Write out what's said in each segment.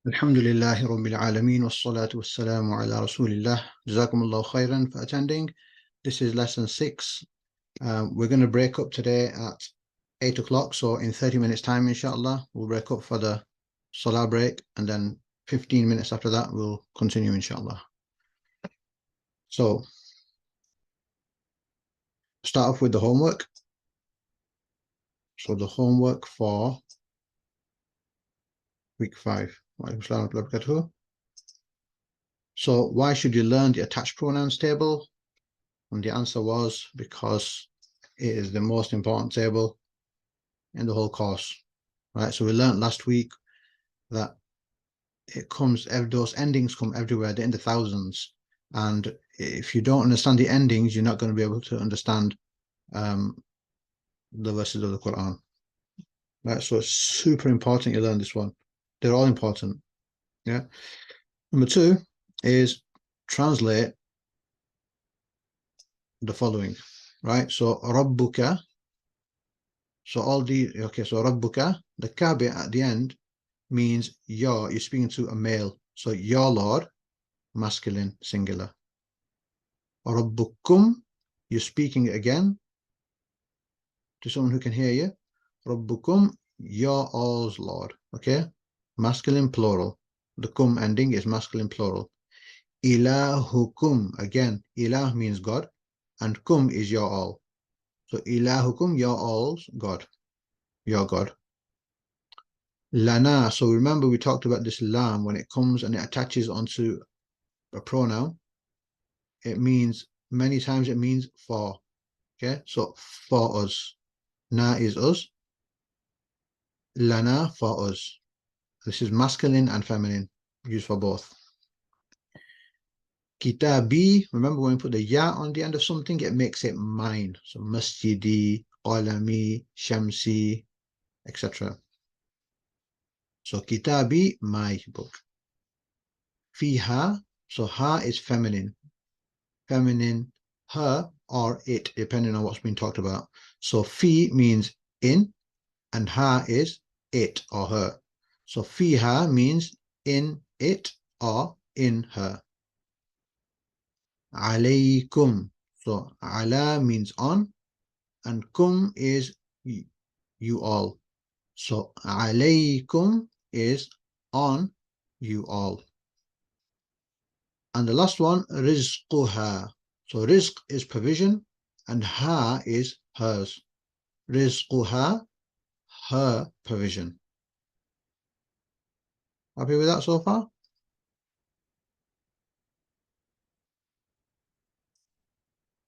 Alhamdulillahi Rabbil Alameen wassalatu wassalamu ala Rasulillah. Jazakumullahu khairan for attending. This is lesson 6. We're going to break up today at 8 o'clock. So in 30 minutes time, inshallah, we'll break up for the salah break, and then 15 minutes after that, we'll continue, inshallah. So start off with the homework. So the homework for week 5. So why should you learn the attached pronouns table? And the answer was because it is the most important table in the whole course, right? So we learned last week that those endings come everywhere. They're in the thousands, and if you don't understand the endings, you're not going to be able to understand the verses of the Quran, right? So it's super important you learn this one. They're all important. Yeah. Number 2 is translate the following, right? So Rabbuka. So Rabbuka, the ka bit at the end means you're speaking to a male. So your Lord, masculine, singular. Rabbukum, you're speaking again to someone who can hear you. Rabbukum, your all's Lord. Okay? Masculine, plural. The kum ending is masculine, plural. Ilahukum, again, ilah means God, and kum is your all. So ilahukum, your all's God. Your God. Lana, so remember we talked about this lam, when it comes and it attaches onto a pronoun, it means, many times it means for. Okay, so for us. Na is us. Lana, for us. This is masculine and feminine, used for both. Kitabi, remember when we put the ya on the end of something, it makes it mine. So masjidi, qalami, shamsi, etc. So kitabi, my book. Fiha, so ha is feminine. Feminine, her or it, depending on what's been talked about. So fi means in, and ha is it or her. So fiha means in it or in her. Alaykum, so ala means on, and kum is you all. So alaykum is on you all. And the last one, rizquha. So rizq is provision, and ha is hers. Rizquha, her provision. Happy with that so far?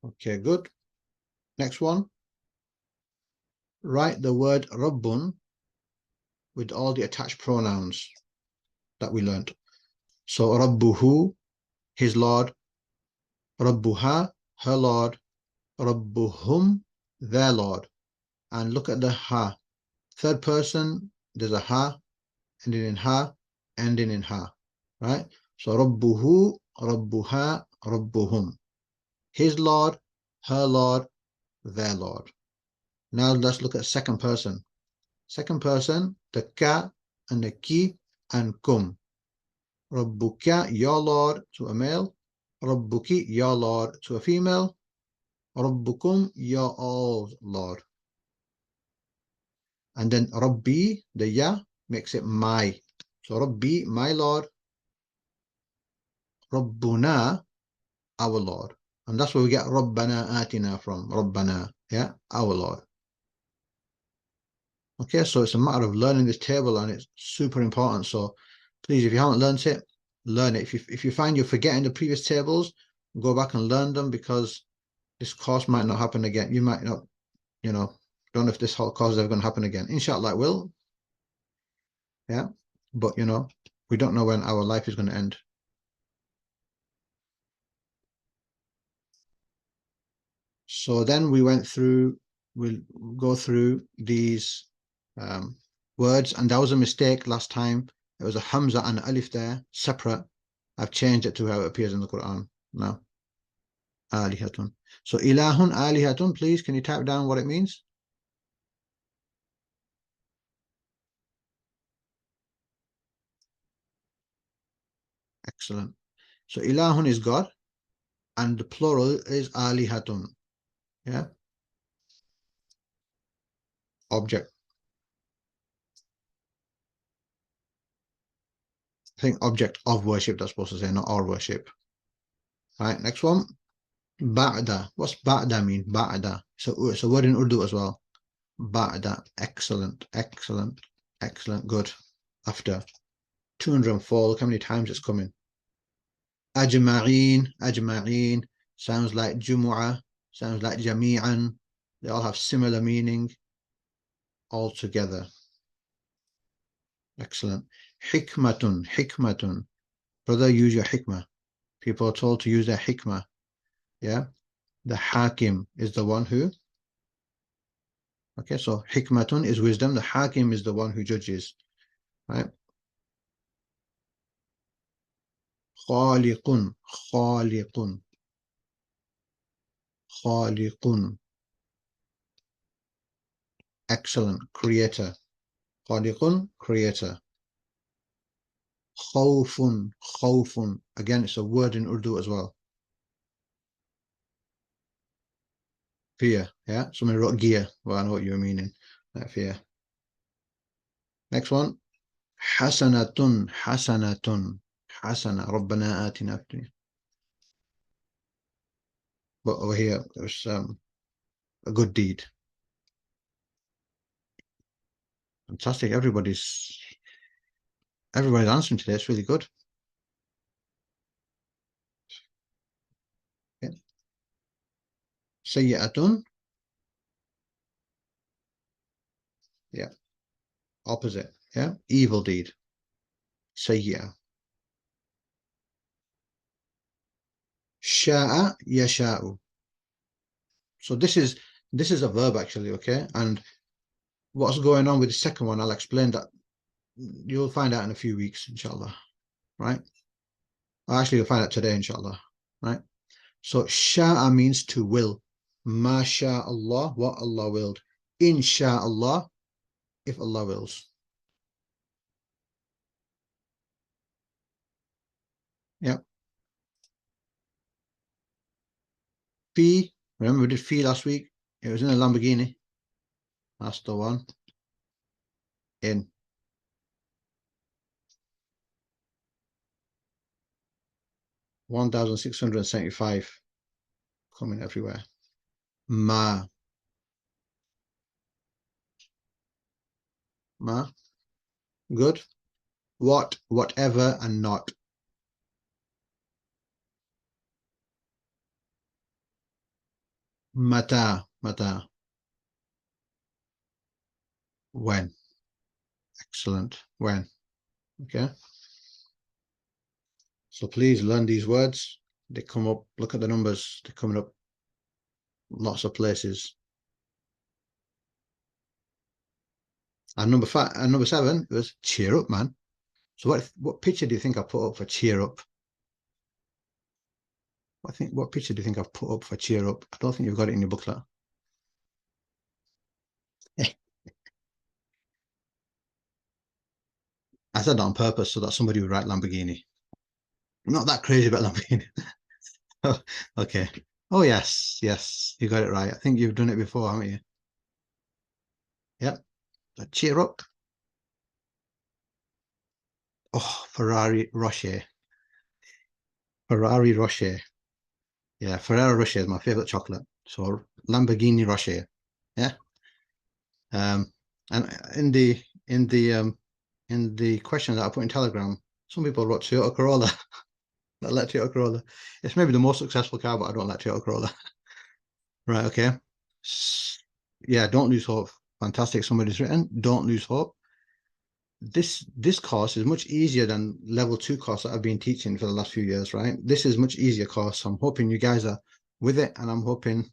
Okay, good. Next one. Write the word Rabbun with all the attached pronouns that we learned. So Rabbuhu, his Lord. Rabbuha, her Lord. Rabbuhum, their Lord. And look at the ha. Third person, there's a ha, ending in ha, ending in ha. Right? So Rabbuhu, Rabbuha, Rabbuhum. His Lord, her Lord, their Lord. Now let's look at second person. Second person, the ka and the ki and kum. Rabbuka, your Lord, to a male. Rabbuki, your Lord, to a female. Rabbukum, your all's Lord. And then Rabbi, the ya, makes it my. So Rabbi, my Lord. Rabbuna, our Lord. And that's where we get Rabbana atina from. Rabbana, yeah, our Lord. Okay, so it's a matter of learning this table, and it's super important. So please, if you haven't learned it, learn it. If you find you're forgetting the previous tables, go back and learn them, because this course might not happen again. You might not, don't know if this whole course is ever going to happen again. Inshallah it will. Yeah, but we don't know when our life is going to end. So then we'll go through these words, and that was a mistake last time. There was a hamza and an alif there, separate. I've changed it to how it appears in the Quran now. Alihatun. So ilahun, alihatun, please, can you type down what it means? Excellent. So ilahun is God, and the plural is alihatun. Yeah. Object. I think object of worship, that's supposed to say, not our worship. All right, next one. Ba'da. What's ba'da mean? Ba'da. So it's a word in Urdu as well. Ba'da. Excellent, excellent, excellent, good. After 204, look how many times it's coming. Ajma'een, ajma'een, sounds like jumu'ah, sounds like jami'an. They all have similar meaning all together. Excellent. Hikmatun, hikmatun. Brother, use your hikmah. People are told to use their hikmah. Yeah. The hakim is the one who. Okay, so hikmatun is wisdom. The hakim is the one who judges. Right. Khaliqun, khaliqun, khaliqun. Excellent. Creator. Khaliqun, creator. Khawfun, khawfun. Again, it's a word in Urdu as well. Fear. Yeah. Somebody wrote gear. Well, I know what you're meaning. That fear. Next one. Hasanatun, hasanatun. Hasana. Rabbana atina. But over here, there's a good deed. Fantastic. Everybody's answering today. It's really good. Okay. Sayyi'atun. Yeah. Opposite. Yeah. Evil deed. Sayyi'ah. Sha'a yasha'u. So this is a verb actually, okay? And what's going on with the second one, I'll explain that. You'll find out in a few weeks, inshallah. Right? Actually, you'll find out today, inshallah. Right? So sha'a means to will. MashaAllah, what Allah willed. Insha'Allah, if Allah wills. Yeah. Fi, remember we did Fi last week? It was in a Lamborghini. That's the one. In. $1,675 coming everywhere. Ma. Ma. Good. What, whatever, and not. Mata. Mata. When. Excellent. When. Okay. So please learn these words. They come up. Look at the numbers. They're coming up lots of places. And number 5 and number 7 was cheer up, man. So what picture do you think I put up for cheer up? What picture do you think I've put up for cheer up? I don't think you've got it in your booklet. I said that on purpose so that somebody would write Lamborghini. I'm not that crazy about Lamborghini. Okay. Oh yes, yes, you got it right. I think you've done it before, haven't you? Yep. Cheer up. Oh, Ferrari Rocher. Ferrari Rocher. Yeah, Ferrero Rocher is my favorite chocolate. So Lamborghini Rocher. Yeah. And in the question that I put in Telegram, some people wrote Toyota Corolla. I like Toyota Corolla. It's maybe the most successful car, but I don't like Toyota Corolla. Right, okay. Yeah, don't lose hope. Fantastic. Somebody's written, don't lose hope. This course is much easier than level 2 course that I've been teaching for the last few years, right? This is much easier course. I'm hoping you guys are with it, and I'm hoping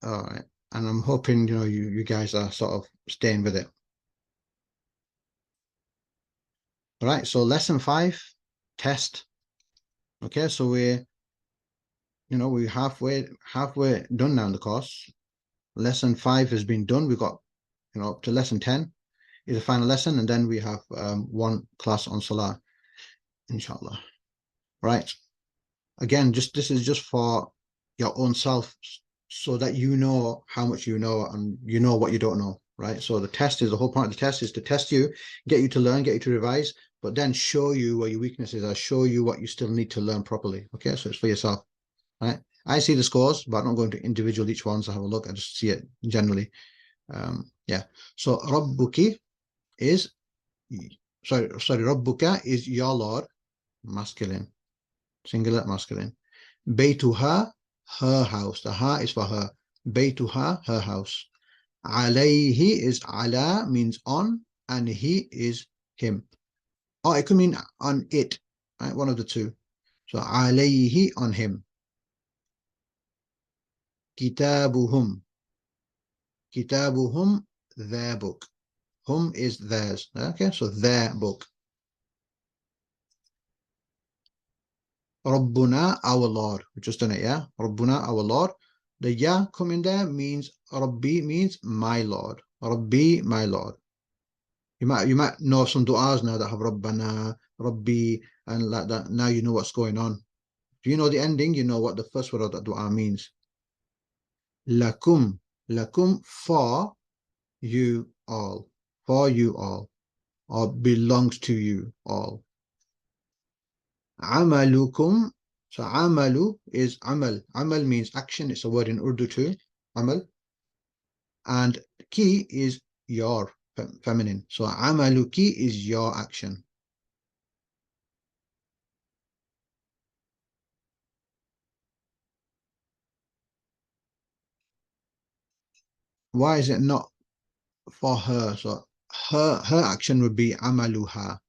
all right, and I'm hoping you guys are sort of staying with it. All right, so lesson 5, test. Okay, so we're halfway done now in the course. Lesson 5 has been done. We've got up to lesson 10 is the final lesson, and then we have one class on Salah. inshallah. Right. Again, this is just for your own self, so that you know how much you know and you know what you don't know, right? So the whole point of the test is to test you, get you to learn, get you to revise, but then show you where your weaknesses are, show you what you still need to learn properly. Okay, so it's for yourself, right? I see the scores, but I'm not going to individual each one to have a look. I just see it generally. Yeah. So Rabbuki is, sorry, Rabbuka is your Lord, masculine, singular, masculine. Baytuha, her house. The ha is for her. Baytuha, her house. Alayhi is ala, means on, and he is him. Or it could mean on it, right? One of the two. So alayhi, on him. Kitabuhum. Kitabuhum, their book. Hum is theirs. Okay, so their book. Rabbuna, our Lord. We've just done it, yeah? Rabbuna, our Lord. The ya coming there means Rabbi, means my Lord. Rabbi, my Lord. You might know some du'as now that have Rabbana, Rabbi, and like that. Now you know what's going on. If you know the ending, you know what the first word of that du'a means. Lakum, lakum, for you all, for you all, or belongs to you all. Amalukum, so amalu is amal. Amal means action. It's a word in Urdu too, amal. And ki is your, feminine. So amaluki is your action. Why is it not for her? So her action would be amaluha.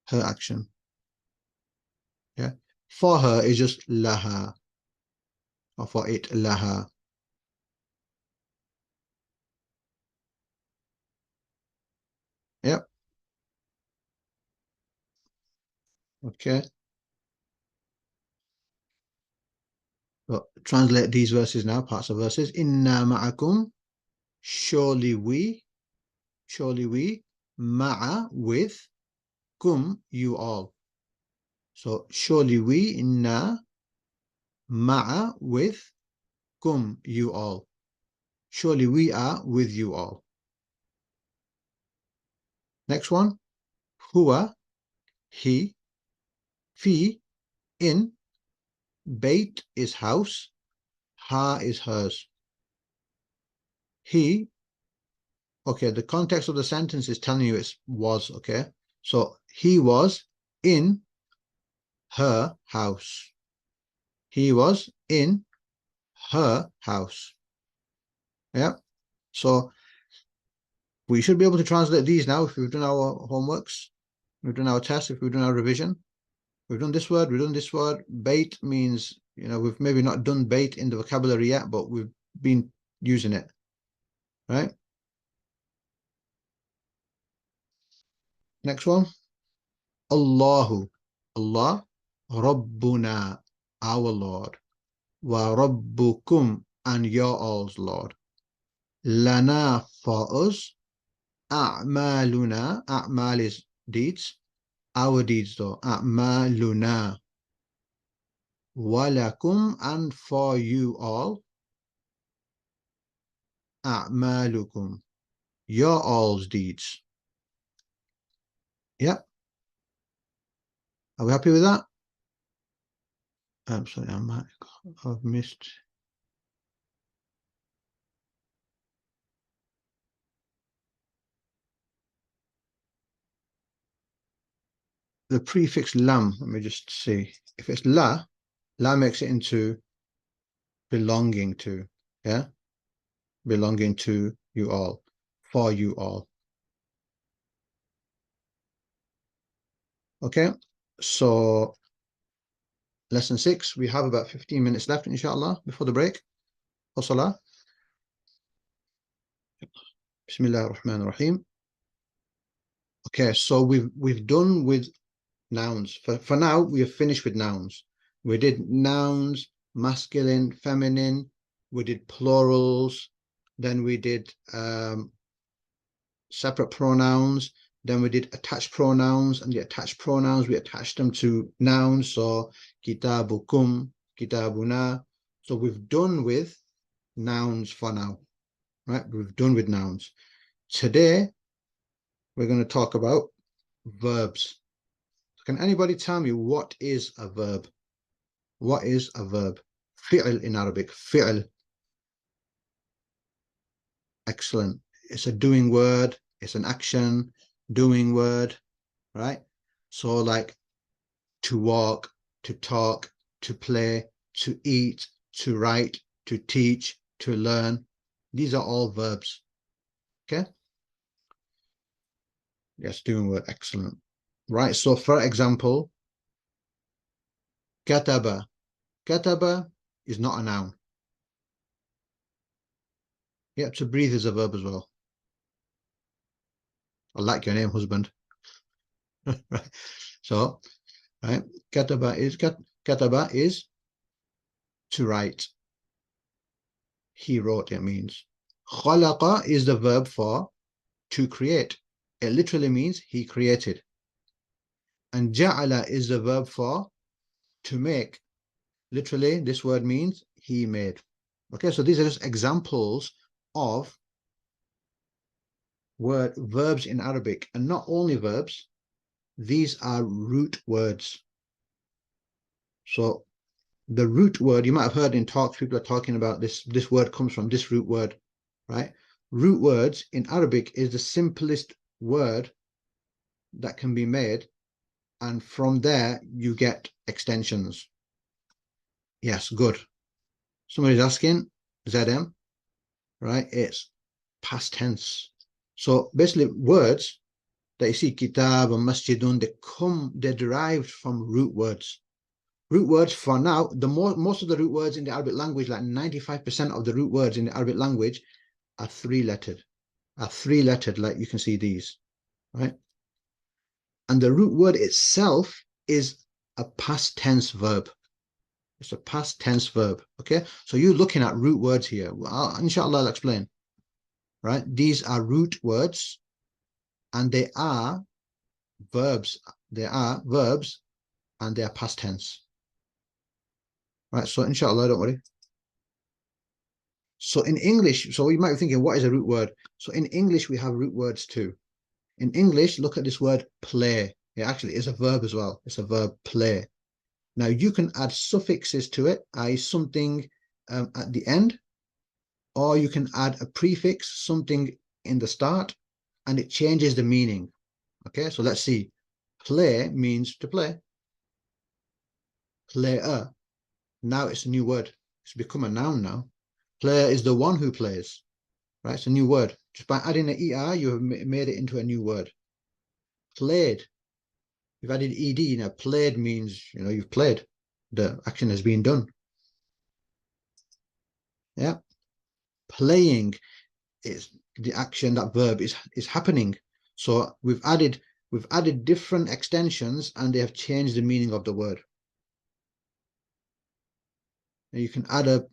Her action. Yeah. For her is just laha, or for it laha. Yep. Okay. So translate these verses now, parts of verses. Inna ma'akum, surely we, ma'a, with, kum, you all. So surely we, inna, ma'a, with, kum, you all. Surely we are with you all. Next one. Huwa, he, fi, in, bait is house, ha is hers. He, okay, the context of the sentence is telling you it was, okay? So he was in her house. He was in her house. Yeah. So we should be able to translate these now if we've done our homeworks, we've done our tests, if we've done our revision. We've done this word, we've done this word. Bait means, we've maybe not done bait in the vocabulary yet, but we've been using it, right? Next one. Allahu, Allah, Rabbuna, our Lord, wa Rabbukum, and your all's Lord. Lana, for us, a'maluna, a'mal is deeds, our deeds though, a'maluna, walakum, and for you all, a'malukum, your all's deeds. Yep. Are we happy with that? I'm sorry, I've missed. The prefix lam, let me just see. If it's la makes it into belonging to, yeah? Belonging to you all, for you all. Okay, so lesson 6, we have about 15 minutes left, inshallah, before the break. For salah. Bismillah ar-Rahman ar-Rahim. Okay, so we've done with nouns. For now, we have finished with nouns. We did nouns, masculine, feminine, we did plurals, then we did separate pronouns. Then we did attached pronouns, and the attached pronouns, we attached them to nouns. So kitabukum, kitabuna. So we've done with nouns for now, right? We've done with nouns. Today, we're going to talk about verbs. Can anybody tell me what is a verb? What is a verb? Fi'l in Arabic, fi'l. Excellent. It's a doing word. It's an action, doing word, right? So like to walk, to talk, to play, to eat, to write, to teach, to learn. These are all verbs. Okay. Yes, doing word. Excellent. Right. So for example, kataba. Kataba is not a noun. Yeah, to breathe is a verb as well. I like your name, husband. Right. So, right, kataba is to write. He wrote, it means. Khalaqa is the verb for to create. It literally means he created. And ja'ala is the verb for to make. Literally, this word means he made. Okay, so these are just examples of verbs in Arabic. And not only verbs, these are root words. So the root word, you might have heard in talks, people are talking about this word comes from this root word, right? Root words in Arabic is the simplest word that can be made, and from there you get extensions. Yes, good. Somebody's asking, ZM, right? It's past tense. So basically words that you see, kitab and masjidun, they're derived from root words. Root words for now, most of the root words in the Arabic language, like 95% of the root words in the Arabic language are three-lettered, like you can see these, right? And the root word itself is a past tense verb. It's a past tense verb, okay? So you're looking at root words here. Inshallah, I'll explain, right? These are root words, and they are verbs. They are verbs, and they are past tense. Right, so inshallah, don't worry. So in English, so you might be thinking, what is a root word? So in English, we have root words too. In English, look at this word play. It actually is a verb as well. It's a verb, play. Now you can add suffixes to it, i.e. something at the end, or you can add a prefix, something in the start, and it changes the meaning. Okay, so let's see. Play means to play. Player. Now it's a new word. It's become a noun now. Player is the one who plays, right? It's a new word. Just by adding an ER, you have made it into a new word. Played. You've added ED. Now, played means, you've played. The action has been done. Yeah. Playing is the action, that verb is happening. So we've added different extensions, and they have changed the meaning of the word. And you can add a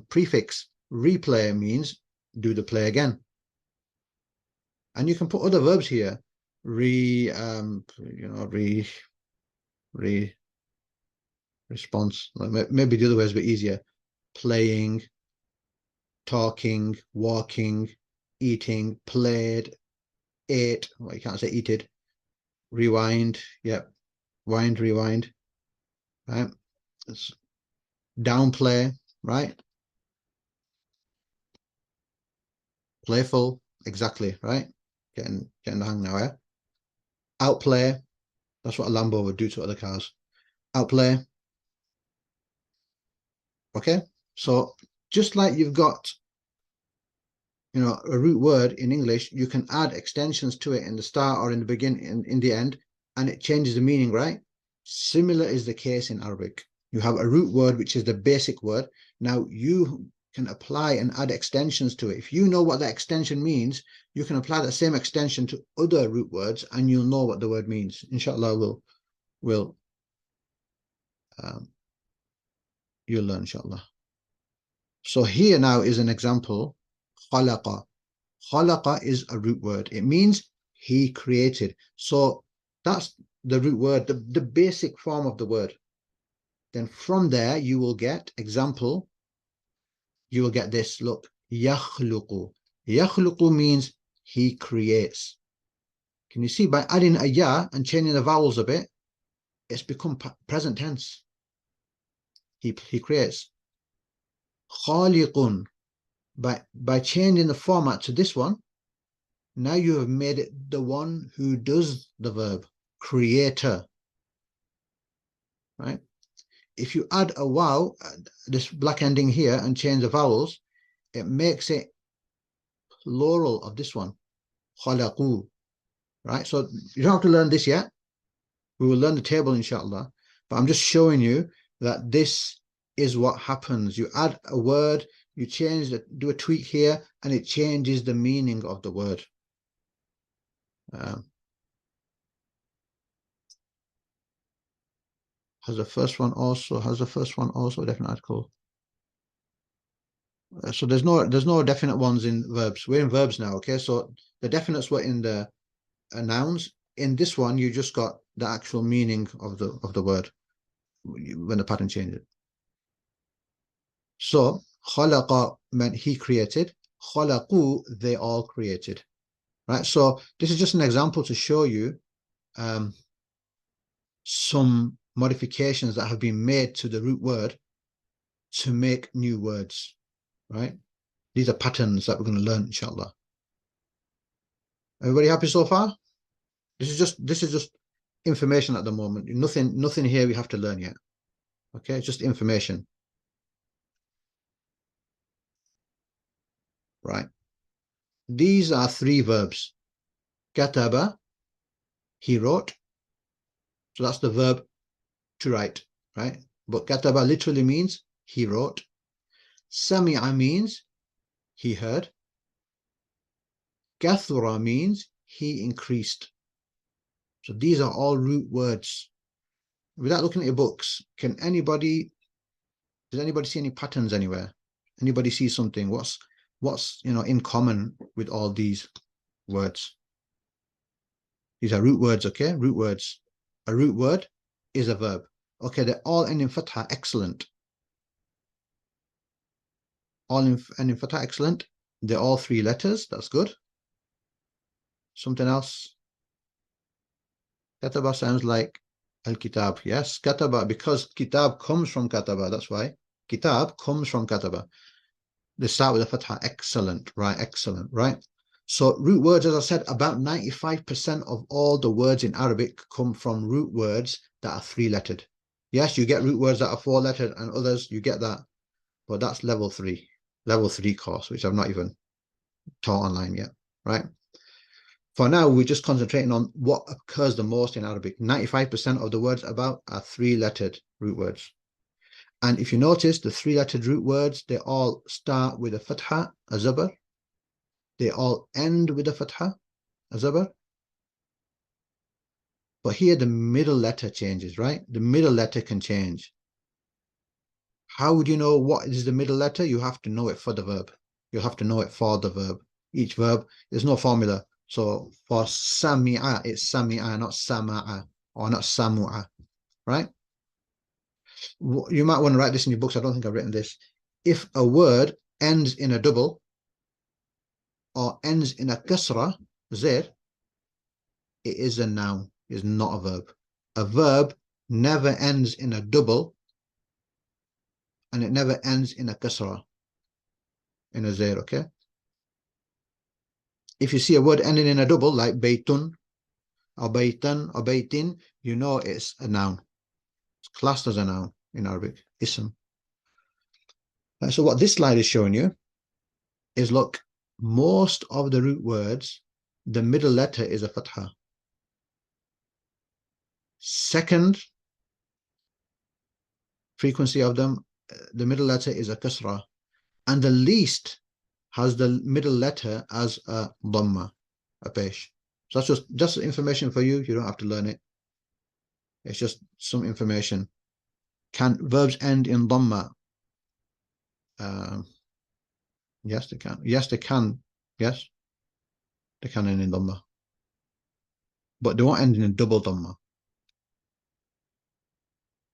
prefix. Replay means do the play again. And you can put other verbs here. Response. Maybe the other way is a bit easier. Playing, talking, walking, eating, played, ate. Well, you can't say eated. Rewind. Yep. Wind, rewind. Right. It's downplay. Right. Playful. Exactly. Right. Getting the hang now. Yeah. Outplay. That's what a Lambo would do to other cars. Outplay. Okay. So just like you've got, a root word in English, you can add extensions to it in the start or in the beginning, in the end, and it changes the meaning, right? Similar is the case in Arabic. You have a root word, which is the basic word. Now you can apply and add extensions to it. If you know what that extension means, you can apply that same extension to other root words, and you'll know what the word means. Inshallah, you'll learn, inshallah. So here now is an example. Khalaqa. Khalaqa is a root word. It means he created. So that's the root word, the basic form of the word. Then from there, you will get, example, you will get this, look, yakhluqu. Yakhluqu means he creates. Can you see, by adding a ya and changing the vowels a bit, it's become present tense. He creates. Khaliqun, by changing the format to this one, now you have made it the one who does the verb, creator, right? If you add a wow, this black ending here, and change the vowels, it makes it plural of this one, khalaqu, right? So you don't have to learn this yet. We will learn the table, inshallah. But I'm just showing you that this is what happens. You add a word, you change it, do a tweak here, and it changes the meaning of the word. Has the first one also a definite article? So there's no definite ones in verbs. We're in verbs now, okay? So the definites were in the nouns. In this one, you just got the actual meaning of the word when the pattern changes. So khalaqa meant he created. Khalaqu, they all created. Right? So this is just an example to show you some modifications that have been made to the root word to make new words. Right? These are patterns that we're going to learn, inshallah. Everybody happy so far? This is just information at the moment. Nothing here we have to learn yet. Okay, it's just information. Right. These are three verbs. Kataba, he wrote. So that's the verb to write, right? But kataba literally means he wrote. Sami'a means he heard. Kathura means he increased. So these are all root words. Without looking at your books, does anybody see any patterns anywhere? Anybody see something? What's in common with all these words? These are root words, okay? Root words. A root word is a verb. Okay, they're all ending fatha, excellent. All ending fatha, excellent. They're all three letters, that's good. Something else? Kataba sounds like al-kitab. Yes, kataba, because kitab comes from kataba, that's why. Kitab comes from kataba. They start with a fatha, excellent, right? So root words, as I said, about 95% of all the words in Arabic come from root words that are three-lettered. Yes, you get root words that are four-lettered and others, you get that. But that's level 3 course, which I've not even taught online yet, right? For now, we're just concentrating on what occurs the most in Arabic. 95% of the words about are three-lettered root words. And if you notice, the three-lettered root words, they all start with a fatha, a zabar. They all end with a fatha, a zabar. But here the middle letter changes, right? The middle letter can change. How would you know what is the middle letter? You have to know it for the verb. You have to know it for the verb. Each verb, there's no formula. So for sami'a, it's sami'a, not sama'a, or not samu'a, right? You might want to write this in your books. I don't think I've written this. If a word ends in a double or ends in a kasra, zir, it is a noun, it is not a verb. A verb never ends in a double and it never ends in a kasra, in a zir, okay? If you see a word ending in a double, like baytun, or baytan, or baytin, you know it's a noun. It's classed as a noun in Arabic, ism. So what this slide is showing you is, look, most of the root words, the middle letter is a fatha. Second frequency of them, the middle letter is a kasra. And the least has the middle letter as a dhamma, a pesh. So that's just information for you. You don't have to learn it. It's just some information. Can verbs end in dhamma? Yes, they can. Yes, they can. Yes. They can end in Dhamma. But they won't end in a double Dhamma.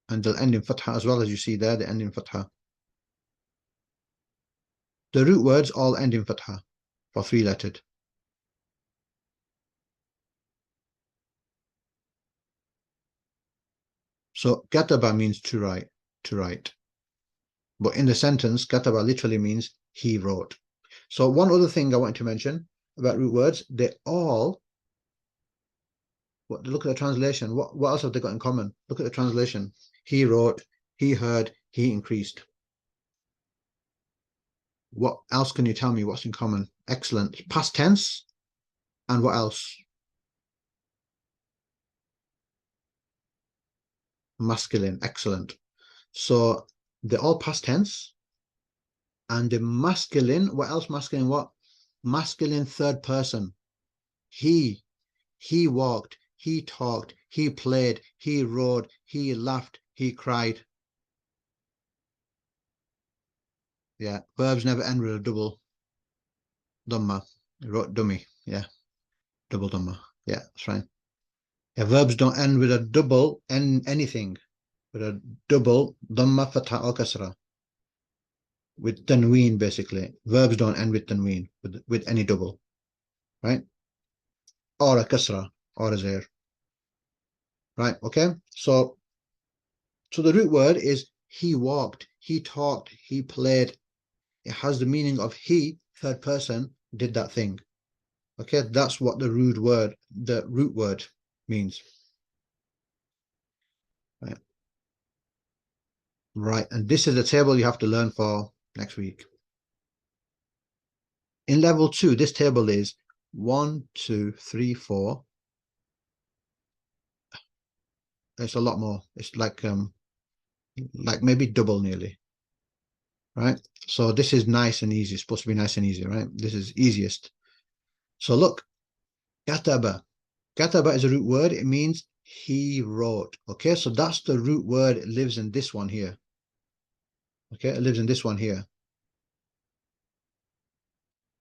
And they'll end in Fatha as well, as you see there, they end in Fatha. The root words all end in Fatha for 3-lettered. So kataba means to write, to write. But in the sentence, kataba literally means he wrote. So one other thing I wanted to mention about root words, they all, look at the translation. What else have they got in common? Look at the translation. He wrote, he heard, he increased. What else can you tell me? What's in common? Excellent. Past tense. And what else? Masculine. Excellent. So they're all past tense. And the masculine, what else masculine? What? Masculine third person. He walked, he talked, he played, he rode, he laughed, he cried. Yeah, verbs never end with a double Dhamma. He wrote dummy. Yeah, double Dhamma. Yeah, that's right. Yeah, verbs don't end with a double anything, with a double Dhamma, Fatha, or Kasra. With tanween, basically. Verbs don't end with tanween, with any double, right? Or a Kasra, or a Zair. Right, okay? So the root word is he walked, he talked, he played. It has the meaning of he, third person, did that thing. Okay, that's what the root word means. Right. Right, and this is the table you have to learn for next week. In level 2, this table is 1, 2, 3, 4. It's a lot more. It's like maybe double nearly. Right? So this is nice and easy. It's supposed to be nice and easy, right? This is easiest. So look, kataba. Kataba is a root word. It means he wrote. Okay, so that's the root word. It lives in this one here. Okay, it lives in this one here.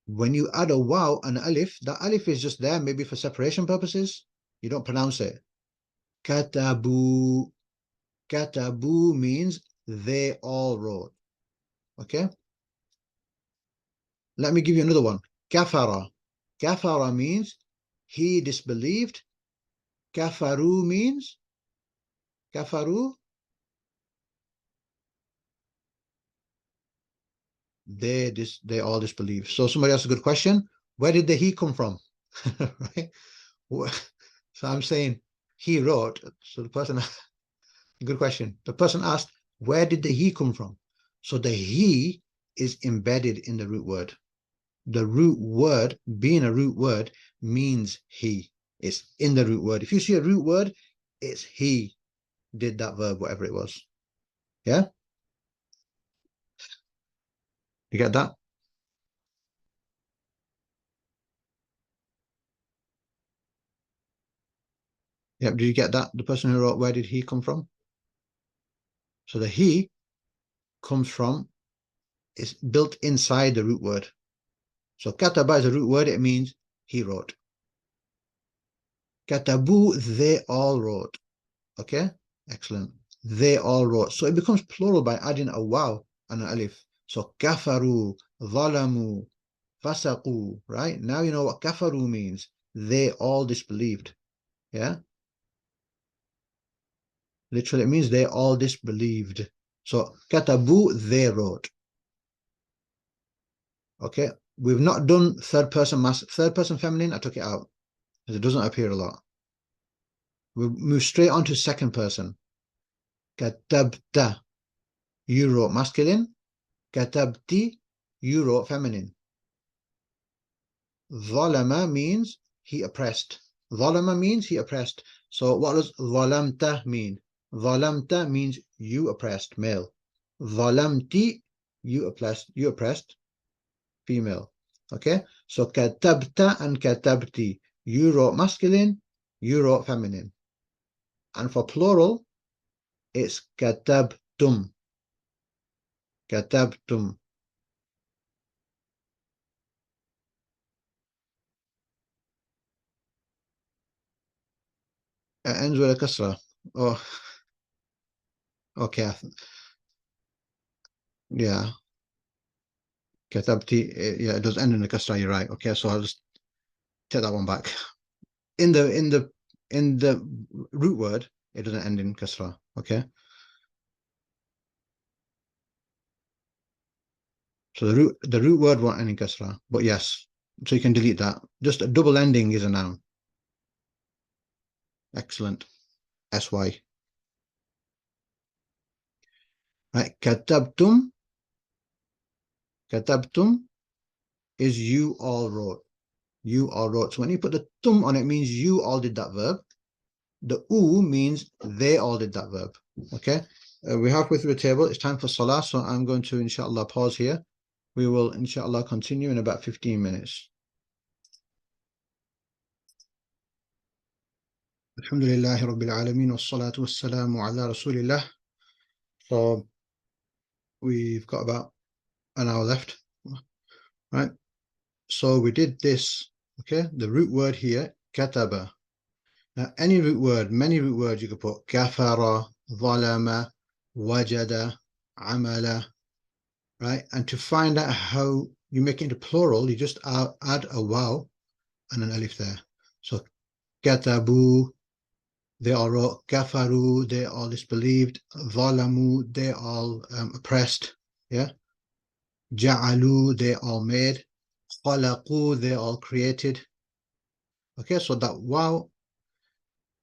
When you add a waw and alif, that alif is just there maybe for separation purposes. You don't pronounce it. Katabu. Katabu means they all wrote. Okay. Let me give you another one. Kafara. Kafara means he disbelieved. Kafaru means kafaru. They all disbelieve. So somebody asked a good question. Where did the he come from? Right? So I'm saying he wrote. So the person, good question. The person asked, where did the he come from? So the he is embedded in the root word. The root word, being a root word, means he. It's in the root word. If you see a root word, it's he did that verb, whatever it was. Yeah? You get that? Yeah, do you get that? The person who wrote, where did he come from? So the he comes from, it's built inside the root word. So kataba is a root word, it means he wrote. Katabu, they all wrote. Okay, excellent. They all wrote. So it becomes plural by adding a waw and an alif. So kafaru, zalamu, fasaqu, right? Now you know what kafaru means. They all disbelieved. Yeah? Literally, it means they all disbelieved. So katabu, they wrote. Okay, we've not done third person feminine. I took it out because it doesn't appear a lot. We'll move straight on to second person. Katabta, you wrote masculine. Katabti, you wrote feminine. Zalama means he oppressed. Zalama means he oppressed. So what does zalamta mean? Zalamta means you oppressed, male. Zalamti, you oppressed, female. Okay, so katabta and katabti, you wrote masculine, you wrote feminine. And for plural, it's katabtum. Katabtum. ends with a kasra. Oh, okay. Yeah. Katabti, yeah, it does end in a kasra, you're right. Okay, so I'll just take that one back. In the root word, it doesn't end in kasra. Okay. So the root word won't end in kasra, but yes. So you can delete that. Just a double ending is a noun. Excellent. SY. Right. Katabtum. Katabtum is you all wrote. You all wrote. So when you put the tum on it, means you all did that verb. The u means they all did that verb. Okay. We're halfway through the table. It's time for salah. So I'm going to, inshallah, pause here. We will, inshallah, continue in about 15 minutes. Alhamdulillahi Rabbil Alameen wa salatu wa salamu ala Rasulillah. So we've got about an hour left. Right. So we did this. Okay. The root word here, kataba. Now, any root word, many root words, you could put kafara, zalama, wajada, amala, right? And to find out how you make it into plural, you just add a waw and an alif there. So katabu, they all wrote. Kafaru, they all disbelieved. Zalamu, they all oppressed. Yeah. Ja'alu, they all made. Khalaqu, they all created. Okay, so that waw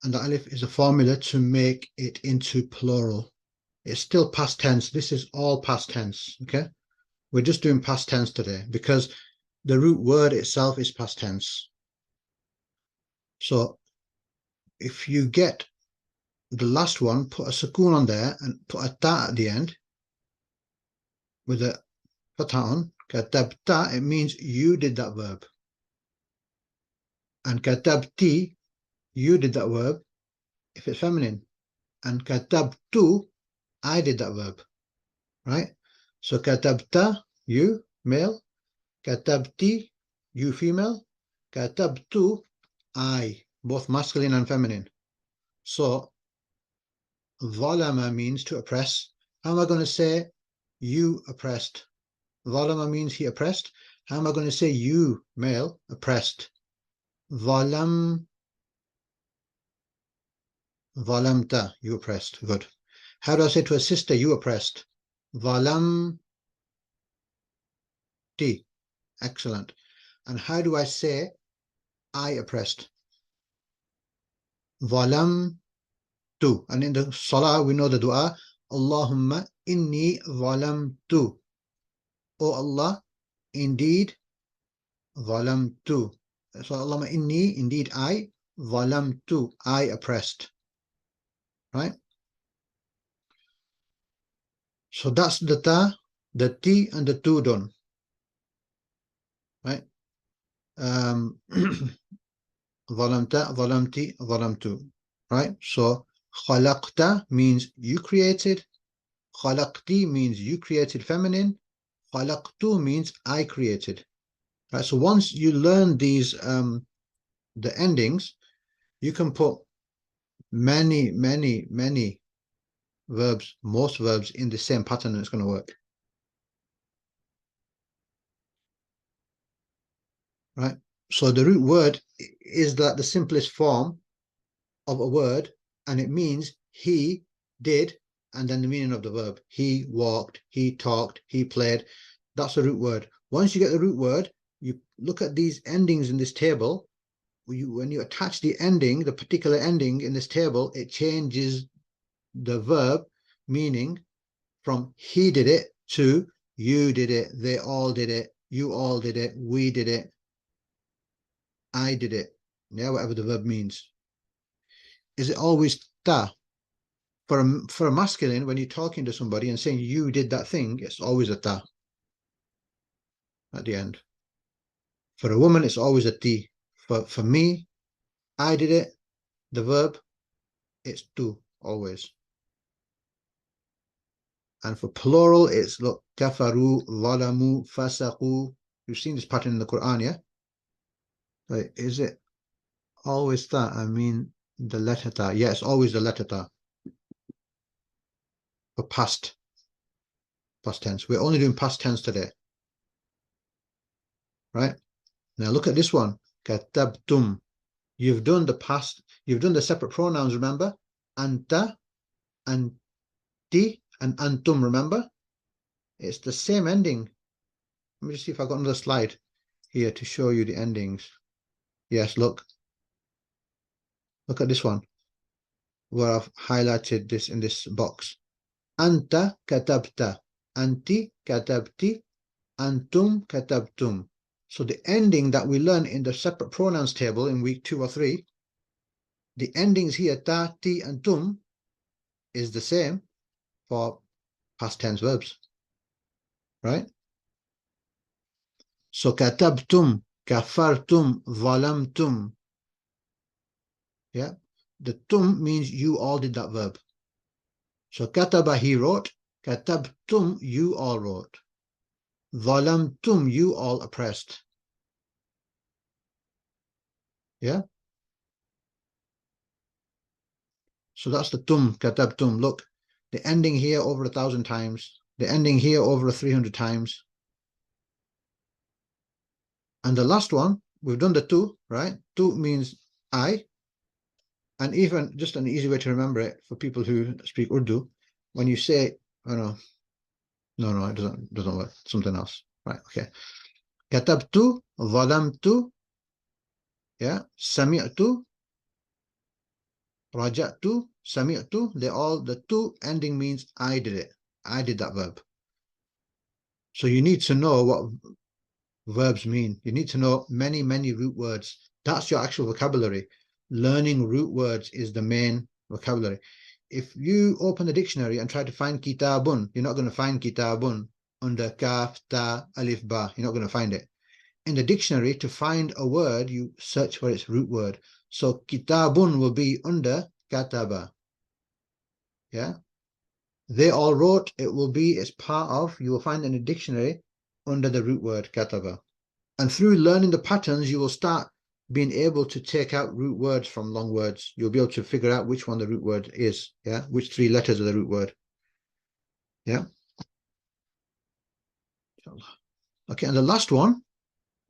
and the alif is a formula to make it into plural. It's still past tense. This is all past tense. Okay, we're just doing past tense today because the root word itself is past tense. So if you get the last one, put a sukoon on there and put a ta at the end with a fatha on. Katabta, it means you did that verb. And katabti, you did that verb if it's feminine. And katabtu, I did that verb. Right? So katabta, you, male. Katabti, you, female. Katabtu, I, both masculine and feminine. So zalama means to oppress. How am I going to say you oppressed? Zalama means he oppressed. How am I going to say you, male, oppressed? Zalam, zalamta, you oppressed. Good. How do I say to a sister, you oppressed? Zalamti. Excellent. And how do I say I oppressed? Zalamtu. And in the salah, we know the dua, Allahumma inni zalamtu. Oh Allah, indeed, zalamtu. So Allahumma inni, indeed I, zalamtu, I oppressed. Right? So that's the ta, the ti, and the tu done. Right? Zalamta, zalamti, zalamtu. Right? So khalaqta means you created. Khalaqti means you created feminine. Khalaqtu means I created. Right? So once you learn these, the endings, you can put many verbs, most verbs in the same pattern, and it's going to work. Right? So the root word is that the simplest form of a word, and it means he did, and then the meaning of the verb. He walked, he talked, he played. That's the root word. Once you get the root word, you look at these endings in this table. When you attach the ending, the particular ending in this table, it changes the verb meaning from he did it to you did it, they all did it, you all did it, we did it, I did it. Yeah, whatever the verb means. Is it always ta? For a masculine, when you're talking to somebody and saying you did that thing, it's always a ta at the end. For a woman, it's always a ti. For me, I did it, the verb, it's tu, always. And for plural, it's look, kafaru, zalamu, fasaqu. You've seen this pattern in the Quran, yeah? Like, is it always that? I mean, The letter ta. Yeah, it's always the letter ta. For past tense. We're only doing past tense today. Right? Now look at this one. Katabtum. You've done the past, you've done the separate pronouns, remember? Anta, anti, and antum, remember? It's the same ending. Let me just see if I've got another slide here to show you the endings. Yes, look. Look at this one, where I've highlighted this in this box. Anta katabta, anti katabti, antum katabtum. So the ending that we learn in the separate pronouns table in week 2 or 3, the endings here, ta, ti, and tum, is the same for past tense verbs, right? So katabtum, kafartum, zalamtum. Yeah, the tum means you all did that verb. So kataba, he wrote. Katabtum, you all wrote. Zalamtum, you all oppressed. Yeah. So that's the tum, katabtum. Look, the ending here over 1,000 times. The ending here over 300 times. And the last one, we've done the tu, right? Tu means I. And even just an easy way to remember it for people who speak Urdu, when you say, oh no, it doesn't work. Something else. Right, okay. Katabtu, zalamtu, yeah, sami'tu, raja'tu, sami'tu. They all, the tu ending means I did it. I did that verb. So you need to know what verbs mean. You need to know many, many root words. That's your actual vocabulary. Learning root words is the main vocabulary. If you open the dictionary and try to find kitabun, you're not going to find kitabun under kaf, ta, alif, ba. You're not going to find it. In the dictionary, to find a word, you search for its root word. So kitabun will be under kataba. Yeah. They all wrote, it will be as part of, you will find in the dictionary under the root word kataba. And through learning the patterns, you will start being able to take out root words from long words. You'll be able to figure out which one the root word is. Yeah. Which 3 letters are the root word. Yeah. Okay. And the last one,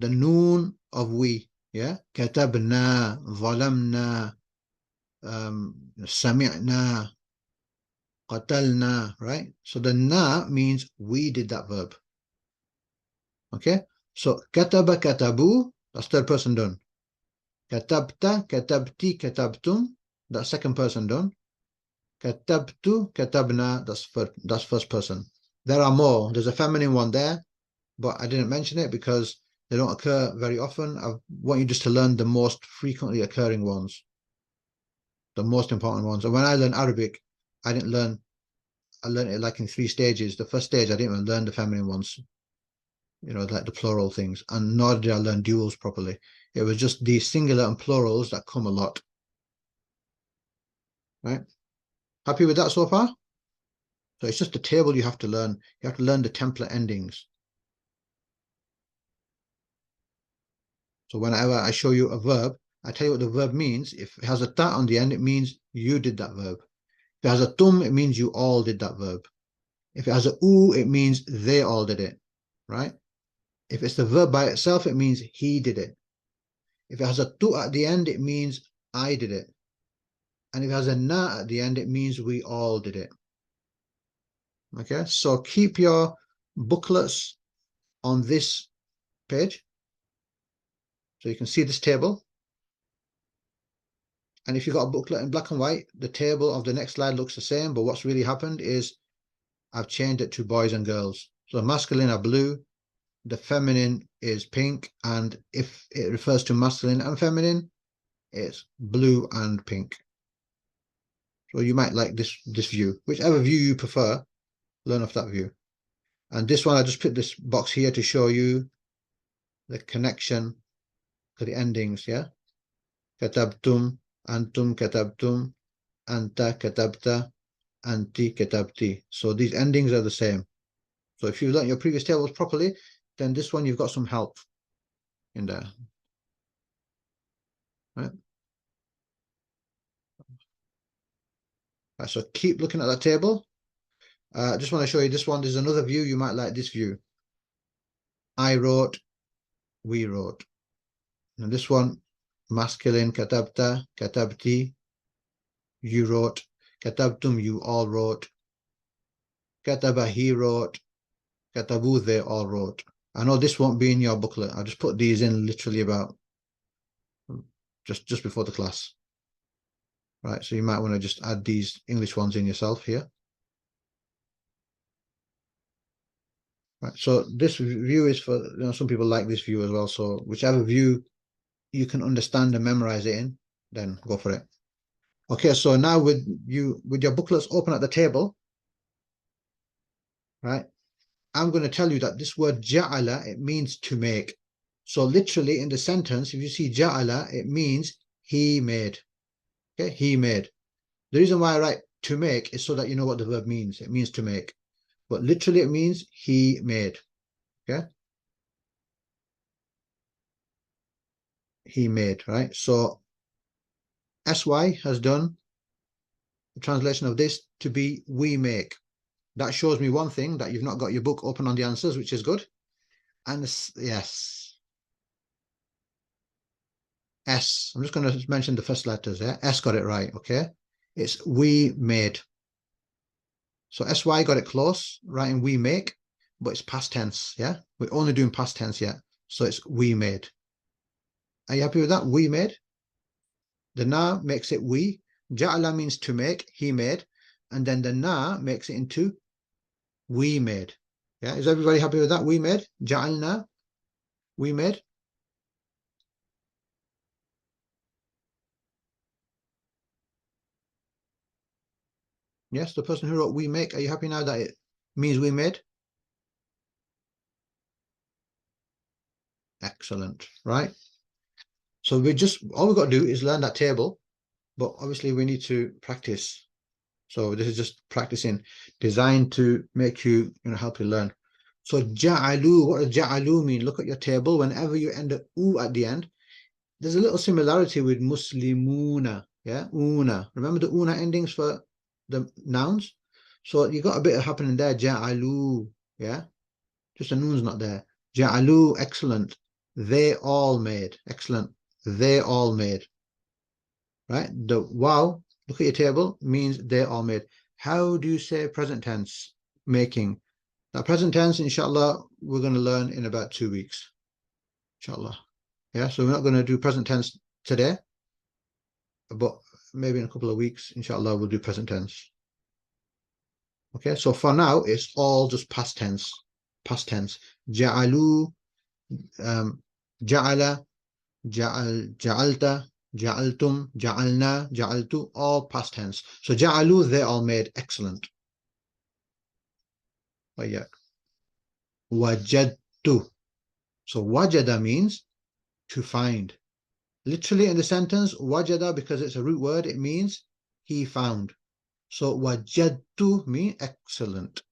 the noon of we. Yeah. Katabna, zalamna, sami'na, qatalna, right? So the na means we did that verb. Okay. So kataba, katabu, that's third person done. Katabta, katabti, katabtum, that's second person done. Katabtu, katabna, that's first person. There are more. There's a feminine one there, but I didn't mention it because they don't occur very often. I want you just to learn the most frequently occurring ones, the most important ones. And when I learned Arabic, I learned it like in 3 stages. The first stage, I didn't even learn the feminine ones, you know, like the plural things, and nor did I learn duals properly. It was just the singular and plurals that come a lot. Right? Happy with that so far? So it's just a table you have to learn. You have to learn the template endings. So whenever I show you a verb, I tell you what the verb means. If it has a ta on the end, it means you did that verb. If it has a tum, it means you all did that verb. If it has a u, it means they all did it, right? If it's the verb by itself, it means he did it. If it has a tu at the end, it means I did it. And if it has a na at the end, it means we all did it. Okay, so keep your booklets on this page so you can see this table. And if you've got a booklet in black and white, the table of the next slide looks the same, but what's really happened is I've changed it to boys and girls. So masculine are blue, the feminine is pink, and if it refers to masculine and feminine, it's blue and pink. So you might like this view. Whichever view you prefer, learn off that view. And this one, I just put this box here to show you the connection to the endings, yeah? Katabtum, antum katabtum, anta katabta, anti katabti. So these endings are the same. So if you've learned your previous tables properly, then this one you've got some help in there. Right? Right, so keep looking at that table. I just want to show you this one. There's another view. You might like this view. I wrote, we wrote. And this one, masculine, katabta, katabti, you wrote, katabtum, you all wrote, kataba, he wrote, katabu, they all wrote. I know this won't be in your booklet. I'll just put these in literally about just before the class. Right, so you might want to just add these English ones in yourself here. Right, so this view is for, some people like this view as well. So whichever view you can understand and memorize it in, then go for it. Okay, so now with your booklets open at the table, right? I'm going to tell you that this word ja'ala, it means to make. So literally in the sentence, if you see ja'ala, it means he made. Okay, he made. The reason why I write to make is so that you know what the verb means. It means to make. But literally it means he made. Okay? He made, right? So SY has done the translation of this to be we make. That shows me one thing, that you've not got your book open on the answers, which is good. And yes, S. I'm just going to mention the first letters. Yeah, S got it right. Okay, it's we made. So SY got it close, writing we make, but it's past tense. Yeah, we're only doing past tense yet. So it's we made. Are you happy with that? We made. The na makes it we. Ja'ala means to make, he made. And then the na makes it into we made. Yeah, is everybody happy with that? We made. Ja'alna. We made. Yes, the person who wrote we make, are you happy now that it means we made? Excellent, right? So all we've got to do is learn that table, but obviously we need to practice. So this is just practicing, designed to make you, help you learn. So ja'alu, what does ja'alu mean? Look at your table. Whenever you end at u at the end, there's a little similarity with muslimuna. Yeah, una. Remember the una endings for the nouns? So you got a bit of happening there. Ja'alu. Yeah, just the noon's not there. Ja'alu, excellent. They all made. Excellent. They all made. Right? The wow, look at your table, means they all made. How do you say present tense? Making. Now, present tense, inshallah, we're going to learn in about 2 weeks. Inshallah. Yeah, so we're not going to do present tense today, but maybe in a couple of weeks, inshallah, we'll do present tense. Okay, so for now, it's all just past tense. Past tense. Ja'alu, ja'ala, ja'alta, ja'altum, ja'alna, ja'altu, all past tense. So ja'alu, they all made. Excellent. Oh, yeah. Wajadtu. So wajada means to find. Literally in the sentence, wajada, because it's a root word, it means he found. So wajadtu means excellent.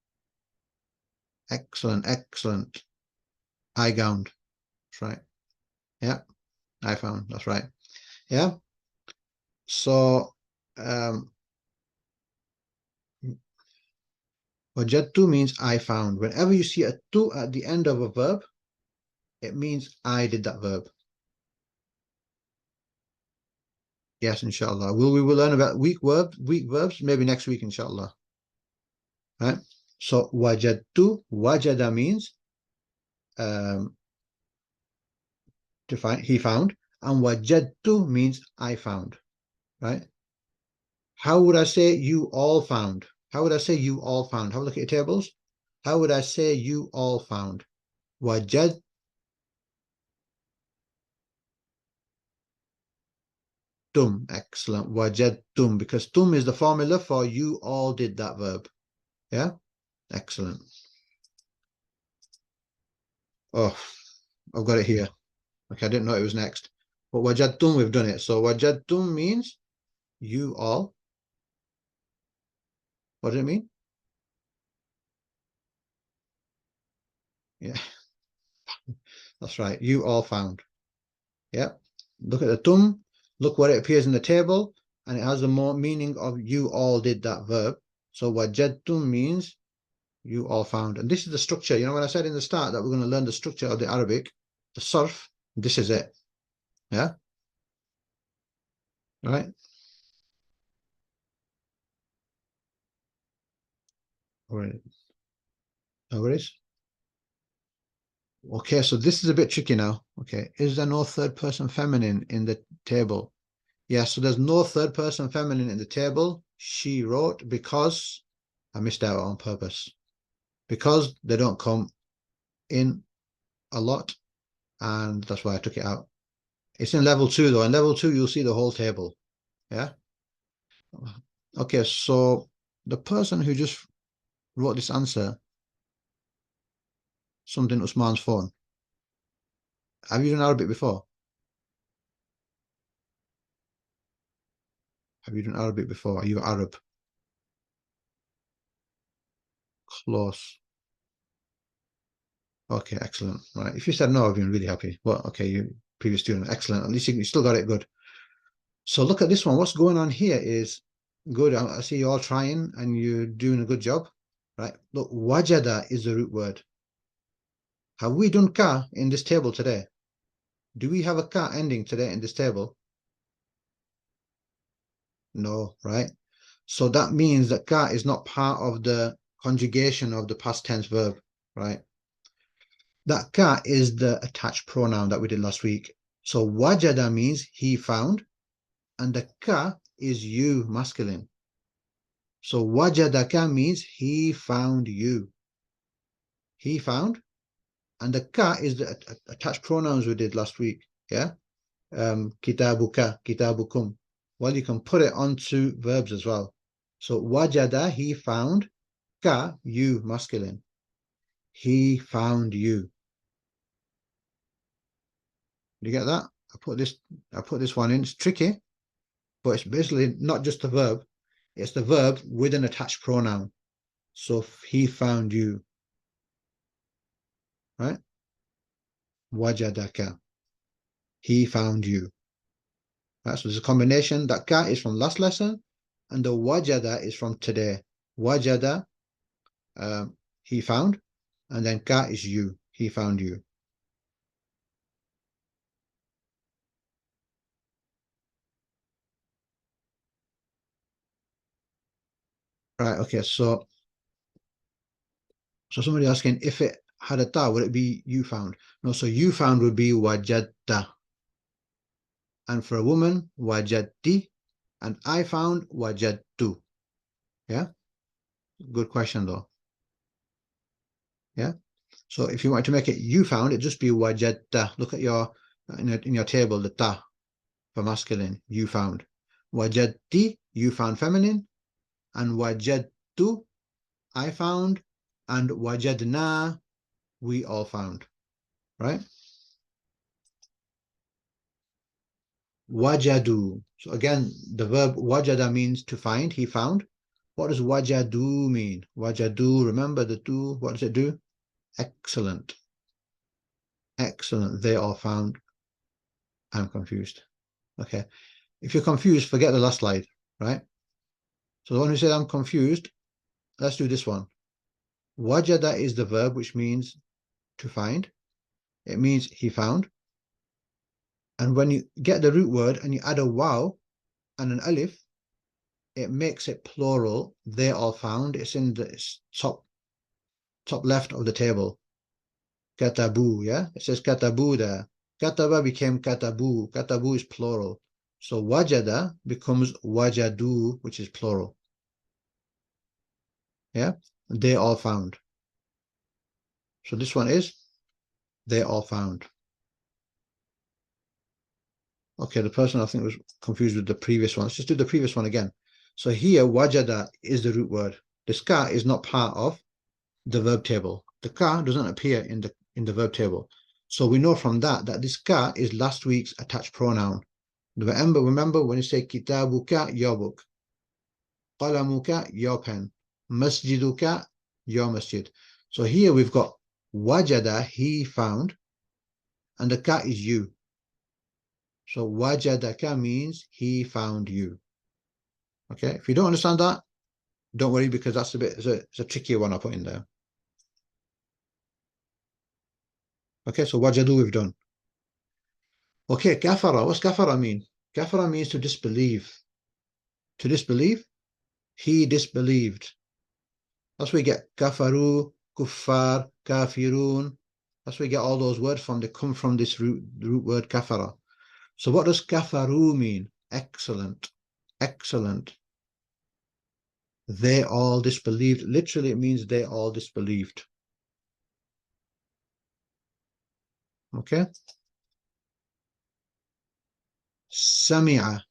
Excellent, excellent. I found. That's right. Yeah, I found. That's right. Yeah. So wajadtu means I found. Whenever you see a tu at the end of a verb, it means I did that verb. Yes, inshallah. We will learn about weak verbs maybe next week, inshallah. Right? So wajadtu, wajada means to find, he found, and wajadtu means I found. Right? How would I say you all found? How would I say you all found? Have a look at your tables. How would I say you all found? Wajadtum. Excellent. Wajadtum, because tum is the formula for you all did that verb. Yeah? Excellent. Oh, I've got it here. Okay, I didn't know it was next. But wajadtum, we've done it. So wajadtum means you all. What does it mean? Yeah, that's right. You all found. Yeah. Look at the tum. Look where it appears in the table. and it has the more meaning of you all did that verb. So wajadtum means you all found. And this is the structure. You know, when I said in the start that we're going to learn the structure of the Arabic, the sarf, this is it. Yeah? Right? No worries. Okay, so this is a bit tricky now. Okay, is there no third person feminine in the table? Yeah, so there's no third person feminine in the table. She wrote because I missed out on purpose. Because they don't come in a lot, and that's why I took it out. It's in level 2 though. In level 2, you'll see the whole table. Yeah. Okay, so the person who just wrote this answer, something Usman's phone. Have you done Arabic before? Have you done Arabic before? Are you Arab? Close. Okay, excellent. Right. If you said no, I've been really happy. Well, okay, you previous student, excellent. At least you still got it good. So look at this one. What's going on here is good. I see you all trying and you're doing a good job. Right. Look, wajada is the root word. Have we done ka in this table today? Do we have a ka ending today in this table? No, right? So that means that ka is not part of the conjugation of the past tense verb, right? That ka is the attached pronoun that we did last week. So wajada means he found, and the ka is you, masculine. So wajadaka means he found you. He found, and the ka is the attached pronouns we did last week, yeah? Kitabuka, kitabukum. Well, you can put it onto verbs as well. So wajada, he found, ka, you, masculine. He found you. You get that? I put this one in. It's tricky, but it's basically not just the verb. It's the verb with an attached pronoun. So he found you, right? Wajadaka. He found you. Right? So there's a combination. That ka is from last lesson, and the wajada is from today. Wajada, he found, and then ka is you. He found you. Right, okay, so somebody asking if it had a ta, would it be you found? No, so you found would be wajadta. And for a woman, wajadti. And I found wajadtu. Yeah? Good question though. Yeah? So if you want to make it you found, it'd just be wajadta. Look at your in your table, the ta for masculine, you found. Wajadti, you found feminine, and wajadtu, I found, and wajadna, we all found. Right? Wajadu. So again, the verb wajada means to find, he found. What does wajadu mean? Wajadu, remember the do, what does it do? Excellent. Excellent. They all found. I'm confused. Okay. If you're confused, forget the last slide, right? So the one who said I'm confused, let's do this one. Wajada is the verb which means to find. It means he found. And when you get the root word and you add a waw and an alif, it makes it plural. They all found. It's in the top left of the table. Katabu, yeah? It says katabu there. Kataba became katabu. Katabu is plural. So wajada becomes wajadu, which is plural. Yeah? They all found. So this one is they all found. Okay, the person I think was confused with the previous one. Let's just do the previous one again. So here, wajada is the root word. This ka is not part of the verb table. The ka doesn't appear in the verb table. So we know from that this ka is last week's attached pronoun. Remember when you say kitabuka, your book. Qalamuka, your pen. Masjiduka, your masjid. So here we've got wajada, he found, and the ka is you. So wajadaka means he found you. Okay, if you don't understand that, don't worry, because that's it's a trickier one I put in there. Okay, so wajadu we've done. Okay, kafara. What's kafara mean? Kafara means to disbelieve. To disbelieve, he disbelieved. That's where we get kafaru, kuffar, kafirun. That's where we get all those words from. They come from this root word kafara. So what does kafaru mean? Excellent. Excellent. They all disbelieved. Literally, it means they all disbelieved. Okay. Sami'a.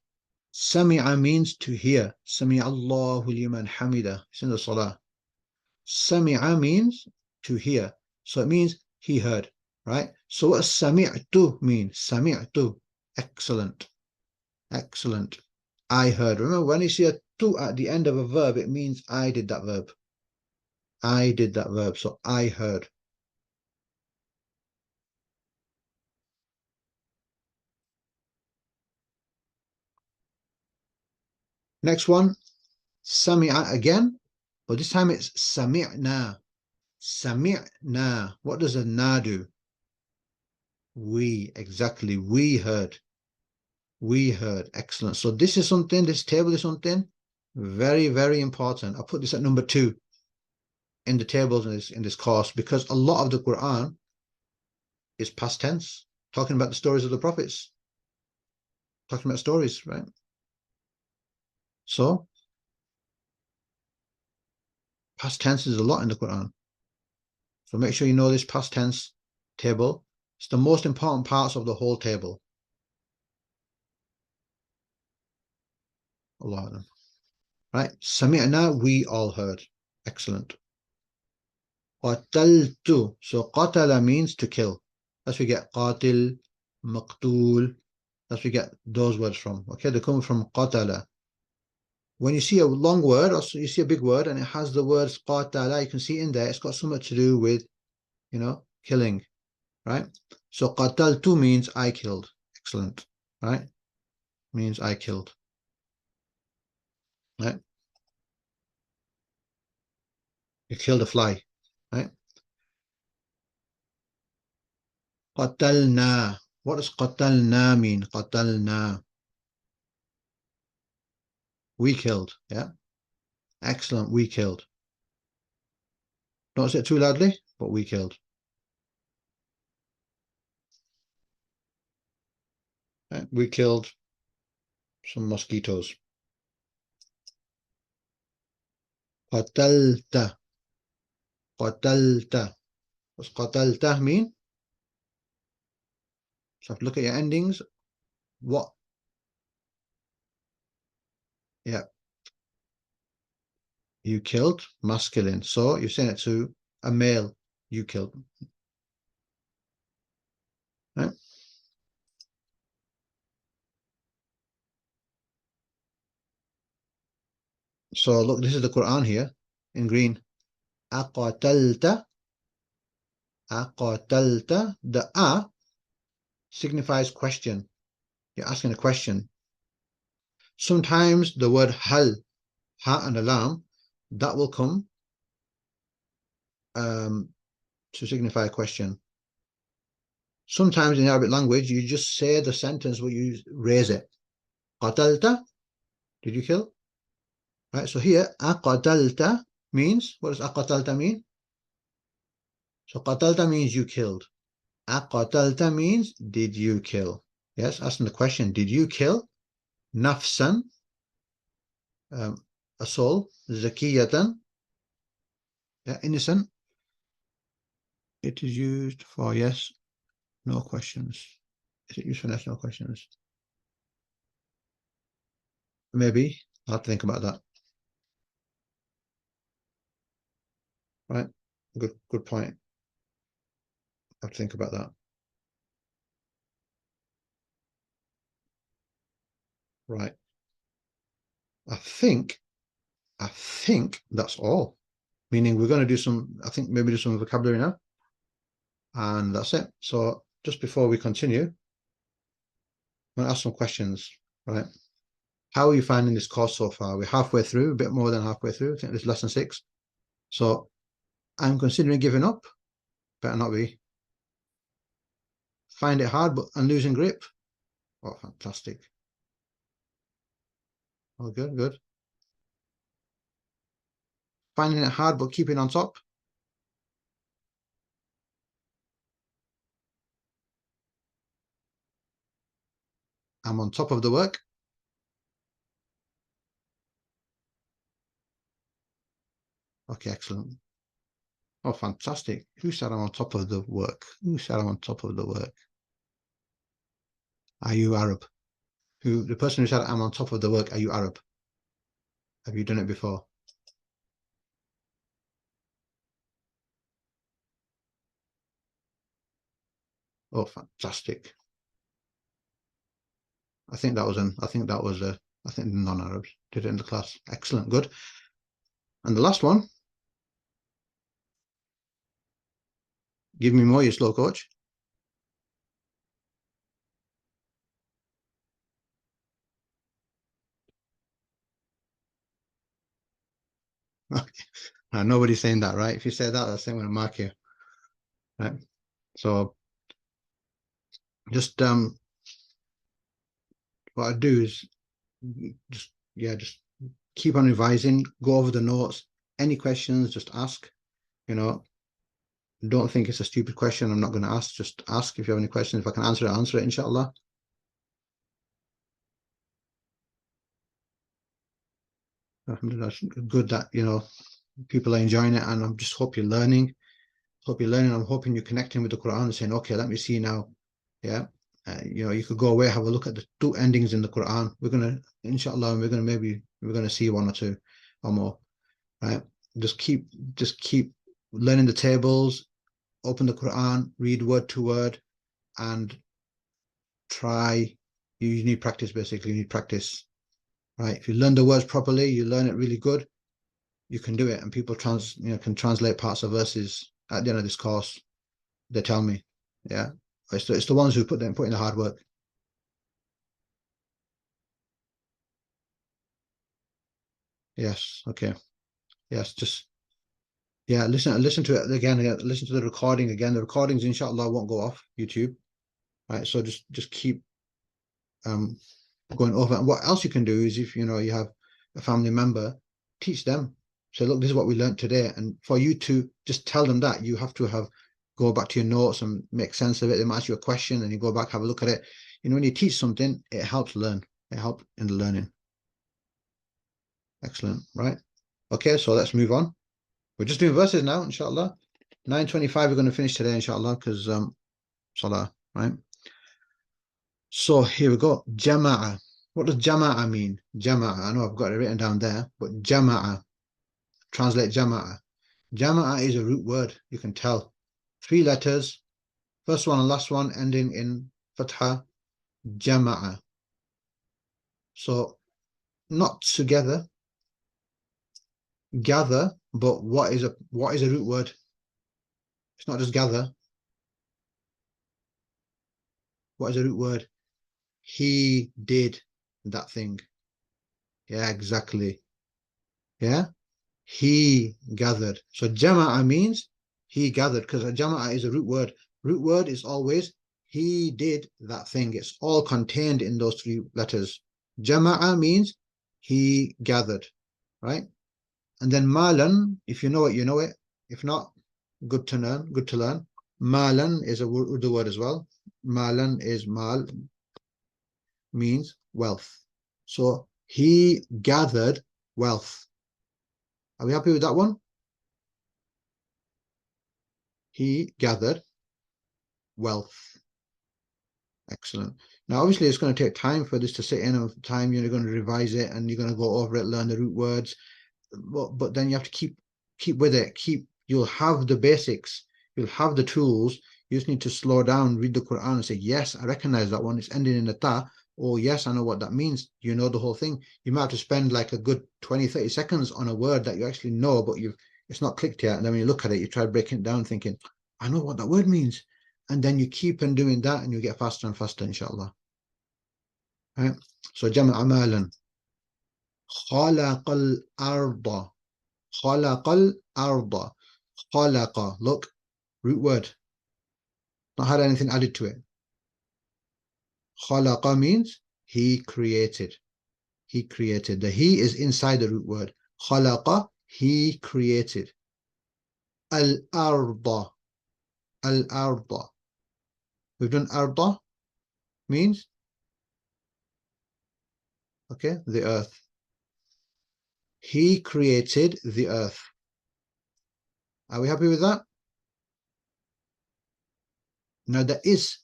Sami'a means to hear. Sami'a Allahu liman hamida. It's in the salah. Sami'a means to hear. So it means he heard, right? So what does sami'tu mean? Sami'tu. Excellent. Excellent. I heard. Remember, when you see a tu at the end of a verb, it means I did that verb. I did that verb. So I heard. Next one, sami'a again, but this time it's sami'na. Sami'na. What does a na do? We, exactly. We heard. We heard. Excellent. So this is something, this table is something very, very important. I put this at number 2 in the tables in this course, because a lot of the Quran is past tense, talking about the stories of the prophets, talking about stories, right? So past tense is a lot in the Quran. So make sure you know this past tense table. It's the most important parts of the whole table. A lot of them. Right? Sami'na, we all heard. Excellent. Qataltu. So qatala means to kill. That's where we get qatil, maqtul. That's where we get those words from. Okay, they come from qatala. When you see a long word, or you see a big word, and it has the words qatala, you can see in there, it's got something to do with, killing, right? So qataltu means I killed. Excellent, right? Means I killed, right? You killed a fly, right? Qatalna. What does qatalna mean? Qatalna. We killed, yeah? Excellent, we killed. Don't say it too loudly, but we killed. Right? We killed some mosquitoes. Qatalta. Qatalta. What's qatalta mean? So have to look at your endings. What? Yeah. You killed, masculine. So you're saying it to a male. You killed. Right? So look, this is the Quran here in green. Aqatalta. Aqatalta. The a signifies question. You're asking a question. Sometimes the word hal, ha and alam, that will come to signify a question. Sometimes in the Arabic language, you just say the sentence where you raise it. Qatalta, did you kill? Right, so here, aqatalta means, what does aqatalta mean? So qatalta means you killed. Aqatalta means, did you kill? Yes, asking the question, did you kill? Nafsan, a soul. Zakiyatan, innocent. It is used for yes, no questions. Is it used for yes, no questions? Maybe. I'll have to think about that. Right. Good point. I'll have to think about that. Right. I think that's all. Meaning we're going to do some, I think maybe do some vocabulary now. And that's it. So just before we continue, I'm going to ask some questions, right? How are you finding this course so far? We're halfway through, a bit more than halfway through. I think this is lesson 6. So I'm considering giving up. Better not be. Find it hard and losing grip. Oh, fantastic. Oh, good, good. Finding it hard but keeping on top. I'm on top of the work. Okay, excellent. Oh, fantastic. Who said I'm on top of the work? Who said I'm on top of the work? Are you Arab? The person who said I'm on top of the work, are you Arab? Have you done it before? Oh, fantastic. I think that was I think non-Arabs did it in the class. Excellent, good. And the last one, give me more, you slow coach. Nobody's saying that, right? If you say that, that's I'm going to mark you. Right. So just what I do is just keep on revising, go over the notes. Any questions, just ask. You know, don't think it's a stupid question. I'm not going to ask. Just ask if you have any questions. If I can answer it, answer it, inshallah. That's good that, people are enjoying it, and I just hope you're learning. I'm hoping you're connecting with the Quran and saying, okay, let me see now. Yeah. You could go away, have a look at the 2 endings in the Quran. We're going to, inshallah, we're going to see 1 or 2 or more, right? Just keep learning the tables, open the Quran, read word to word, and try. You need practice, basically. You need practice, right? If you learn the words properly, you learn it really good, you can do it. And people can translate parts of verses at the end of this course. They tell me, yeah. It's the ones who put in the hard work. Yes. Okay. Yes. Just listen to it again. Listen to the recording again. The recordings, inshallah, won't go off YouTube. Right. So just keep going over. And what else you can do is, if you have a family member, teach them. So look, this is what we learned today. And for you to just tell them that, you have to go back to your notes and make sense of it. They might ask you a question and you go back, have a look at it. When you teach something, it helps learn. It helps in the learning. Excellent. Right. Okay, so let's move on. We're just doing verses now, inshallah. 9:25, we're going to finish today, inshallah, because salah, right? So here we go. Jama'a. What does jama'a mean? Jama'a. I know I've got it written down there, but jama'a. Translate jama'a. Jama'a is a root word. You can tell. 3 letters. First one and last one ending in fatha. Jama'a. So not together, gather, but what is a root word? It's not just gather. What is a root word? He did that thing. Yeah, exactly. Yeah. He gathered. So jama'a means he gathered, because a jama'a is a root word. Root word is always he did that thing. It's all contained in those 3 letters. Jama'a means he gathered, right? And then malan, if you know it, you know it. If not, good to learn. Malan is a Urdu word as well. Malan is mal, means wealth. So he gathered wealth. Are we happy with that one? He gathered wealth. Excellent. Now, obviously, it's going to take time for this to sit in, and time you're going to revise it and you're going to go over it, learn the root words. But then you have to keep with it. You'll have the basics. You'll have the tools. You just need to slow down, read the Quran and say, yes, I recognize that one. It's ending in a ta. Or yes, I know what that means. You know the whole thing. You might have to spend like a good 20, 30 seconds on a word that you actually know, but it's not clicked yet. And then when you look at it, you try breaking it down thinking, I know what that word means. And then you keep on doing that and you get faster and faster, inshallah. Right? So jama' amalan. خلق الأرض. خلق الأرض. خلق. Look, root word. Not had anything added to it. خلق means he created. He created. The he is inside the root word. خلق, he created. الأرض. الأرض. We've done arda means, okay, the earth. He created the earth. Are we happy with that? Now there is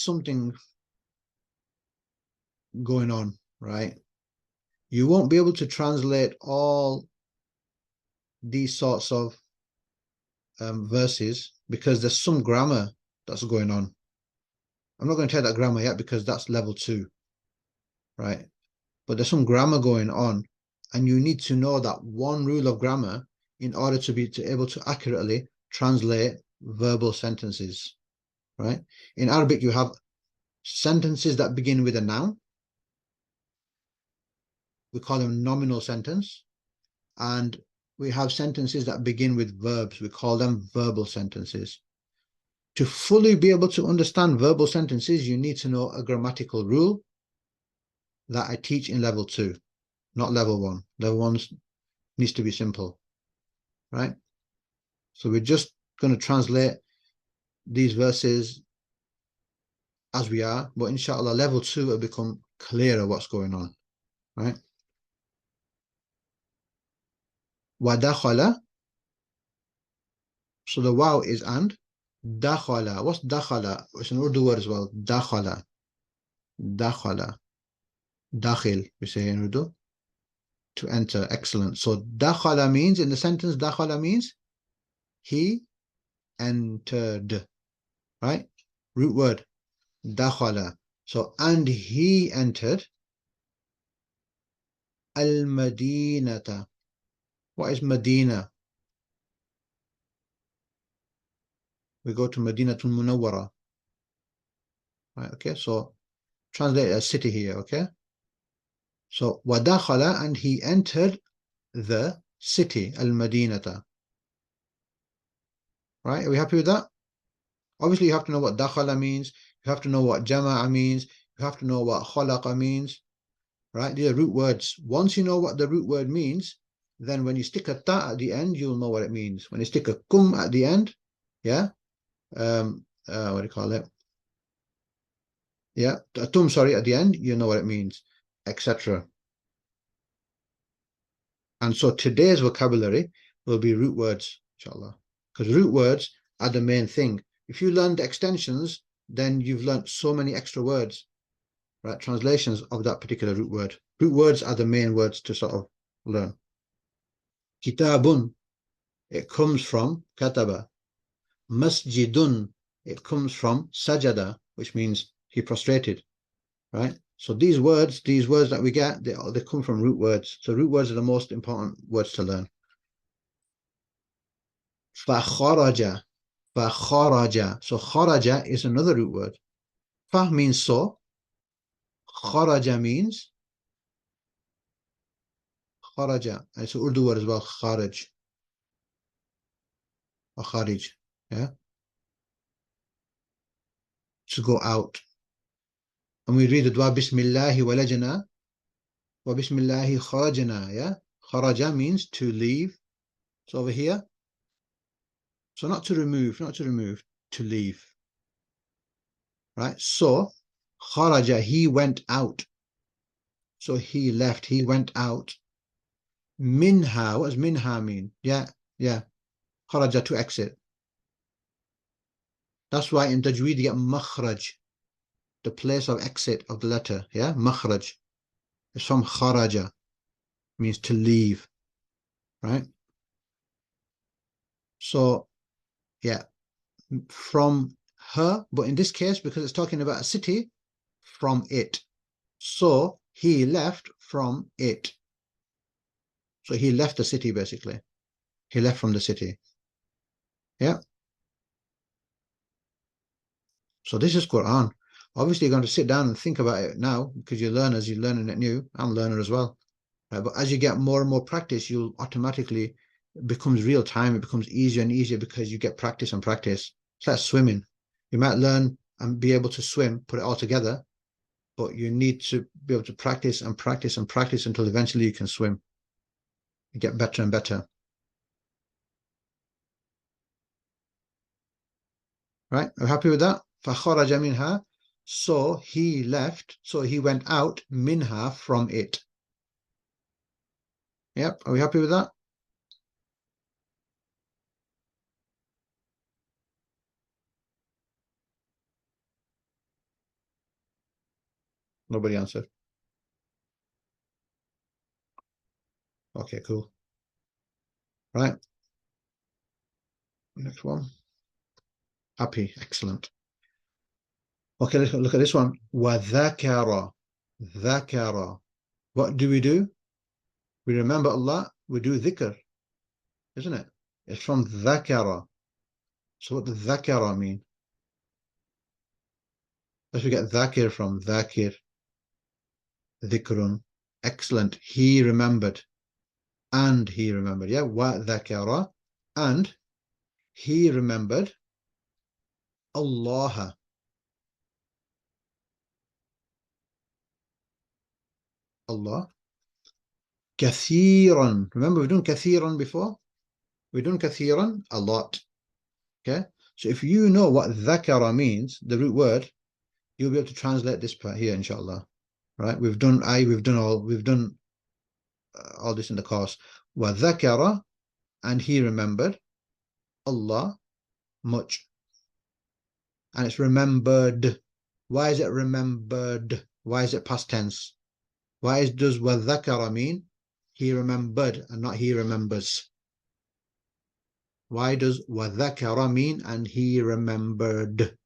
something going on, right? You won't be able to translate all these sorts of verses because there's some grammar that's going on. I'm not going to tell that grammar yet because that's level 2, right? But there's some grammar going on, and you need to know that one rule of grammar in order to be able to accurately translate verbal sentences, right? In Arabic, you have sentences that begin with a noun. We call them nominal sentence. And we have sentences that begin with verbs. We call them verbal sentences. To fully be able to understand verbal sentences, you need to know a grammatical rule that I teach in level 2, not level 1. Level 1 needs to be simple, right? So we're just going to translate these verses as we are, but inshallah, level 2 will become clearer what's going on, right? وَدَخَلَ. So the wow is and. Dakhala. What's dakhala? It's an Urdu word as well. Dakhala. Dakhala. Dakhil, we say in Urdu. To enter. Excellent. So dakhala means, in the sentence, dakhala means he entered. Right? Root word. Dakhala. So, and he entered al-Madinata. What is Medina? We go to Madinatul Munawwara. Right, okay, so translate as city here, okay? So, wadakhala, and he entered the city, al-Madinata. Right, are we happy with that? Obviously, you have to know what dakhala means. You have to know what jama'a means. You have to know what khalaqa means. Right, these are root words. Once you know what the root word means, then when you stick a ta at the end, you'll know what it means. When you stick a kum at the end, yeah, what do you call it? Yeah, a tum, sorry, at the end, you know what it means, etc. And so today's vocabulary will be root words, inshallah, because root words are the main thing. If you learn the extensions, then you've learned so many extra words, right? Translations of that particular root word. Root words are the main words to sort of learn. Kitabun, it comes from kataba. Masjidun, it comes from sajada, which means he prostrated, right? So these words that we get, they come from root words. So root words are the most important words to learn. فَخَرَجَ. فَخَرَجَ. So kharaja is another root word. Fa means so. Kharaja means kharaja. And it's an Urdu word as well, kharaj. Or kharij. Yeah. To go out. And we read the dua Bismillahi walajna wa Bismillahi kharajna. Yeah. Kharaja means to leave. So over here. So not to remove, to leave. Right? So kharaja, he went out. So he left, he went out. Minha, what does minha mean? Yeah. Kharaja, to exit. That's why in tajweed you get makhraj, the place of exit of the letter. Yeah, makhraj. It's from kharaja, means to leave. Right? So, yeah, from her, but in this case, because it's talking about a city, from it. So he left from it. So he left the city, basically. He left from the city. Yeah. So this is Quran. Obviously, you're going to sit down and think about it now because you're learners, you're learning it new. I'm a learner as well. Right? But as you get more and more practice, you'll automatically, it becomes real time. It becomes easier and easier because you get practice and practice. It's like swimming. You might learn and be able to swim, put it all together, but you need to be able to practice and practice and practice until eventually you can swim. You get better and better. Right? Are you happy with that? فَخَرَجَ مِنْهَا. So he left, so he went out, minha, from it. Yep, are we happy with that? Nobody answered. Okay, cool. Right. Next one. Happy, excellent. Okay, let's look at this one. وَذَكَرَ. ذَكَرَ. What do? We remember Allah, we do dhikr, isn't it? It's from ذَكَرَ. So what does ذَكَرَ mean? Let's we get dhakir from dhakir, dhikrun. Excellent. He remembered. And he remembered. Yeah, وَذَكَرَ. And he remembered Allah. Allah. Kathiran. Remember, we've done kathiran before? We've done kathiran a lot. Okay? So if you know what dhakara means, the root word, you'll be able to translate this part here, inshallah. Right? We've done all this in the course. Wa dhakara, and he remembered Allah much. And it's remembered. Why is it remembered? Why is it past tense? Does wa dhakara mean he remembered and not he remembers? Why does wa dhakara mean and he remembered?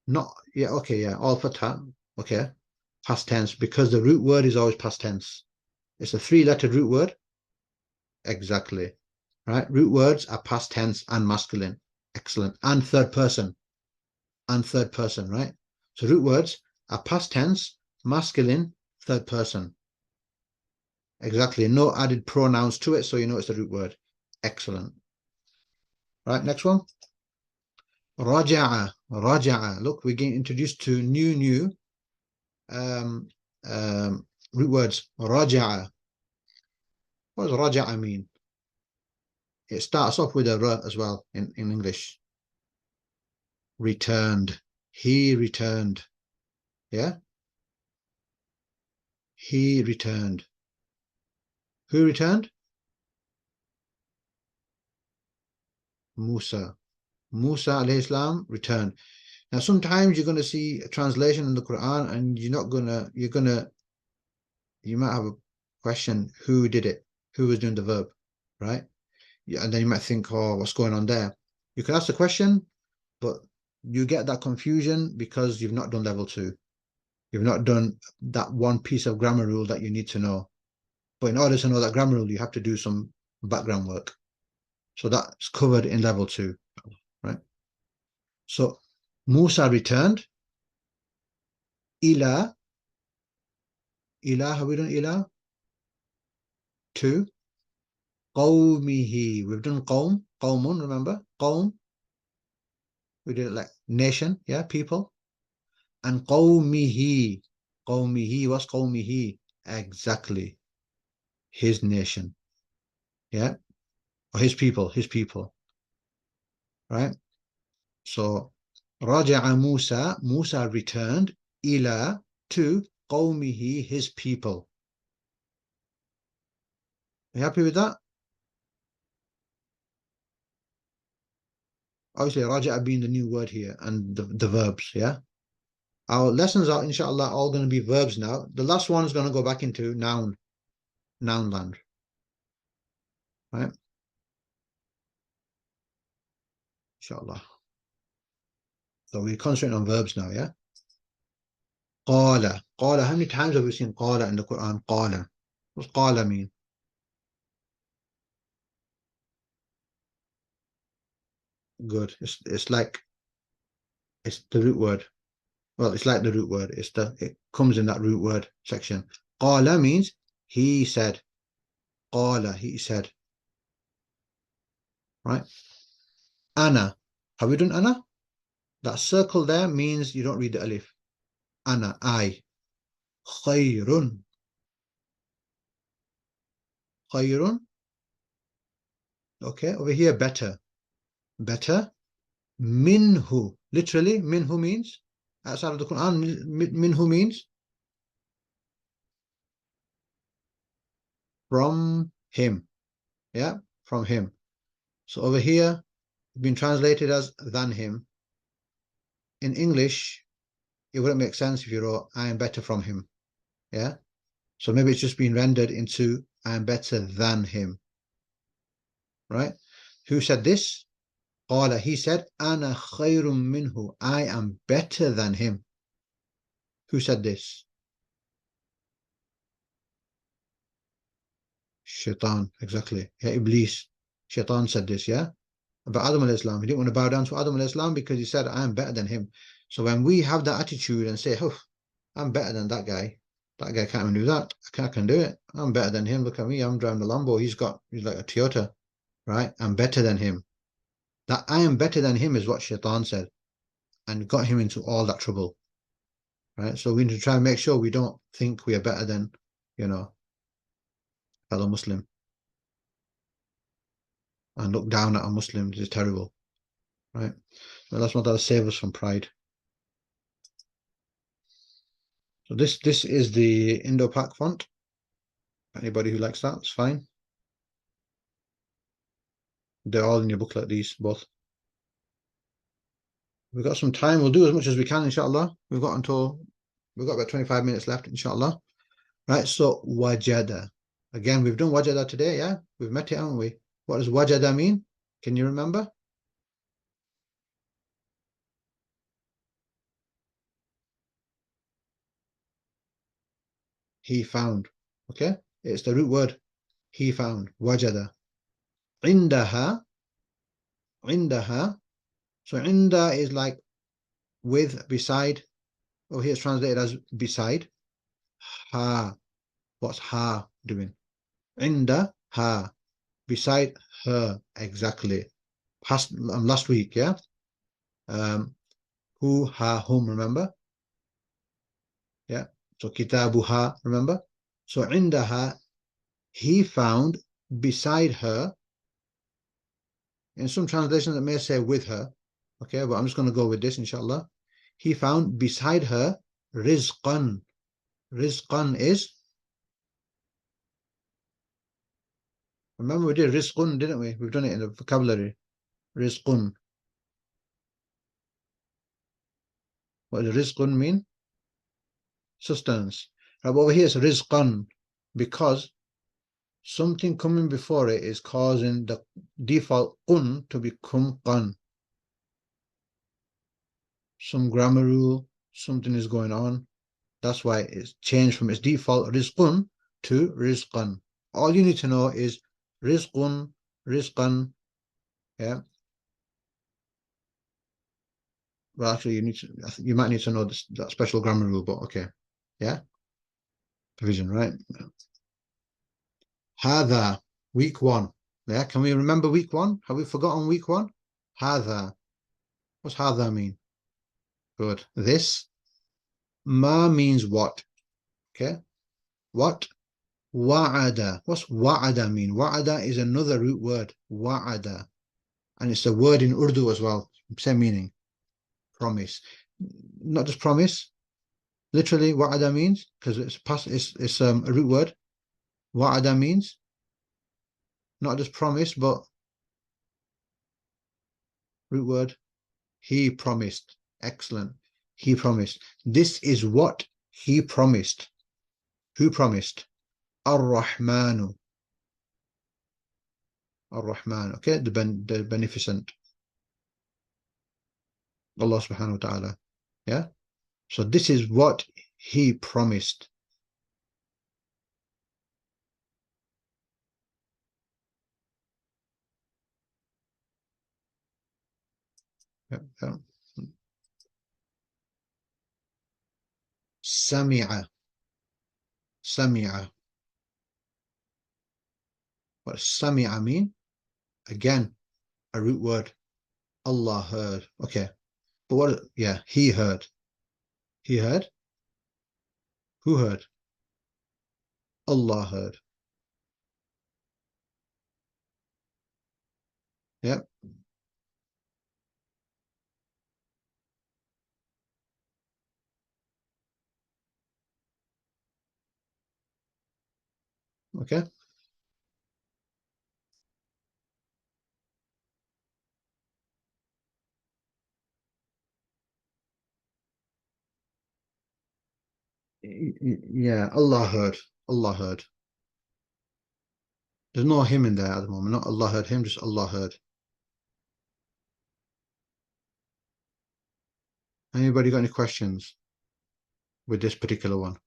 Not, yeah, okay, yeah, all fatha, okay, past tense, because the root word is always past tense. It's a three-lettered root word. Exactly. Right? Root words are past tense and masculine. Excellent. And third person. Right? So root words are past tense, masculine, third person. Exactly. No added pronouns to it, so you know it's the root word. Excellent. Right, next one. Raja'a. Raja'a. Look, we're getting introduced to new um, root words. Raja'a. What does raja'a mean? It starts off with a r as well in English. Returned. He returned. Yeah? He returned. Who returned? Musa. Musa alayhi salam returned. Now, sometimes you're going to see a translation in the Quran and you might have a question, who did it? Who was doing the verb, right? Yeah, and then you might think, oh, what's going on there? You can ask the question, but you get that confusion because you've not done level 2. You've not done that one piece of grammar rule that you need to know. But in order to know that grammar rule, you have to do some background work. So that's covered in level 2, right? So Musa returned. Ila. Ila, have we done ila? To. Qawmihi. We've done qawm. Qawmun, remember? Qawm. We did it like nation, yeah, people. And qawmihi. Qawmihi, what's qawmihi? Exactly. His nation. Yeah. Or his people, right? So Raja'a Musa, Musa returned ila, to qawmihi, his people. Are you happy with that? Obviously, Raja'a being the new word here and the verbs, yeah? Our lessons are, inshallah, all going to be verbs now. The last one is going to go back into noun land, right? Inshallah. So we concentrate on verbs now, yeah? Qala. Qala. How many times have we seen qala in the Quran? Qala. What's qala mean? Good. It's like it's the root word. Well, it's like the root word. It comes in that root word section. Qala means he said. Qala, he said. Right? Ana. Have we done ana? That circle there means you don't read the alif. Ana, I. Khayrun. Khayrun. Okay, over here, better. Better. Minhu. Literally, minhu means, outside of the Quran, minhu means from him. Yeah, from him. So over here, been translated as than him. In English, it wouldn't make sense if you wrote, I am better from him. Yeah. So maybe it's just been rendered into, I am better than him. Right? Who said this? Qala, he said, Ana khayrun minhu. I am better than him. Who said this? Shaitan, exactly. Yeah, Iblis. Shaitan said this, yeah? About Adam al-Islam. He didn't want to bow down to Adam al-Islam because he said, I am better than him. So when we have that attitude and say, oh, I'm better than that guy can't even do that. I can do it. I'm better than him. Look at me. I'm driving a Lambo. He's like a Toyota, right? I'm better than him. That I am better than him is what Shaitan said and got him into all that trouble, right? So we need to try and make sure we don't think we are better than, fellow Muslim and look down at a Muslim. This is terrible, right? But that's not that save us from pride. So this is the Indo-Pak font. Anybody who likes that, it's fine. They're all in your booklet, these both. We've got some time. We'll do as much as we can, inshallah. We've got about 25 minutes left, inshallah. Right, so wajada. Again, we've done wajada today, yeah? We've met it, haven't we? What does wajada mean? Can you remember? He found. Okay? It's the root word. He found. Wajada. Indaha. Indaha. So inda is like with, beside. Oh, here it's translated as beside. Ha. What's ha doing? Inda ha. Beside her. Exactly. Past last week, yeah? Who, ha, whom, remember? Yeah. So kitabuha, remember? So indaha, he found beside her. In some translations it may say with her. Okay, but I'm just going to go with this, inshallah. He found beside her rizqan. Rizqan is, remember we did rizqun, didn't we? We've done it in the vocabulary. Rizqun. What does rizqun mean? Sustenance. Right, over here it's rizqan because something coming before it is causing the default qun to become qan. Some grammar rule, something is going on. That's why it's changed from its default rizqun to rizqan. All you need to know is rizqun, rizqan, yeah. Well, actually, you might need to know that special grammar rule, but okay, yeah. Provision, right? Hadha, week one. Yeah, can we remember week one? Have we forgotten week one? Hadha. What's hadha mean? Good. This. Ma means what? Okay. What? Wa'ada. What's wa'ada mean? Wa'ada is another root word. Wa'ada. And it's a word in Urdu as well. Same meaning. Promise. Not just promise. Literally, wa'ada means, because it's a root word. Wa'ada means not just promise, but root word. He promised. Excellent. He promised. This is what he promised. Who promised? Ar-Rahmanu. Ar-Rahman. Okay, the beneficent. Allah subhanahu wa ta'ala. Yeah. So this is what he promised. Yep, yep. Sami'a. Sami'a. What does Sami'a mean? Again, a root word. Allah heard. Okay. But what, yeah, he heard. He heard? Who heard? Allah heard. Yep. Okay. Yeah, Allah heard. Allah heard. There's no him in there at the moment. Not Allah heard him, just Allah heard. Anybody got any questions with this particular one?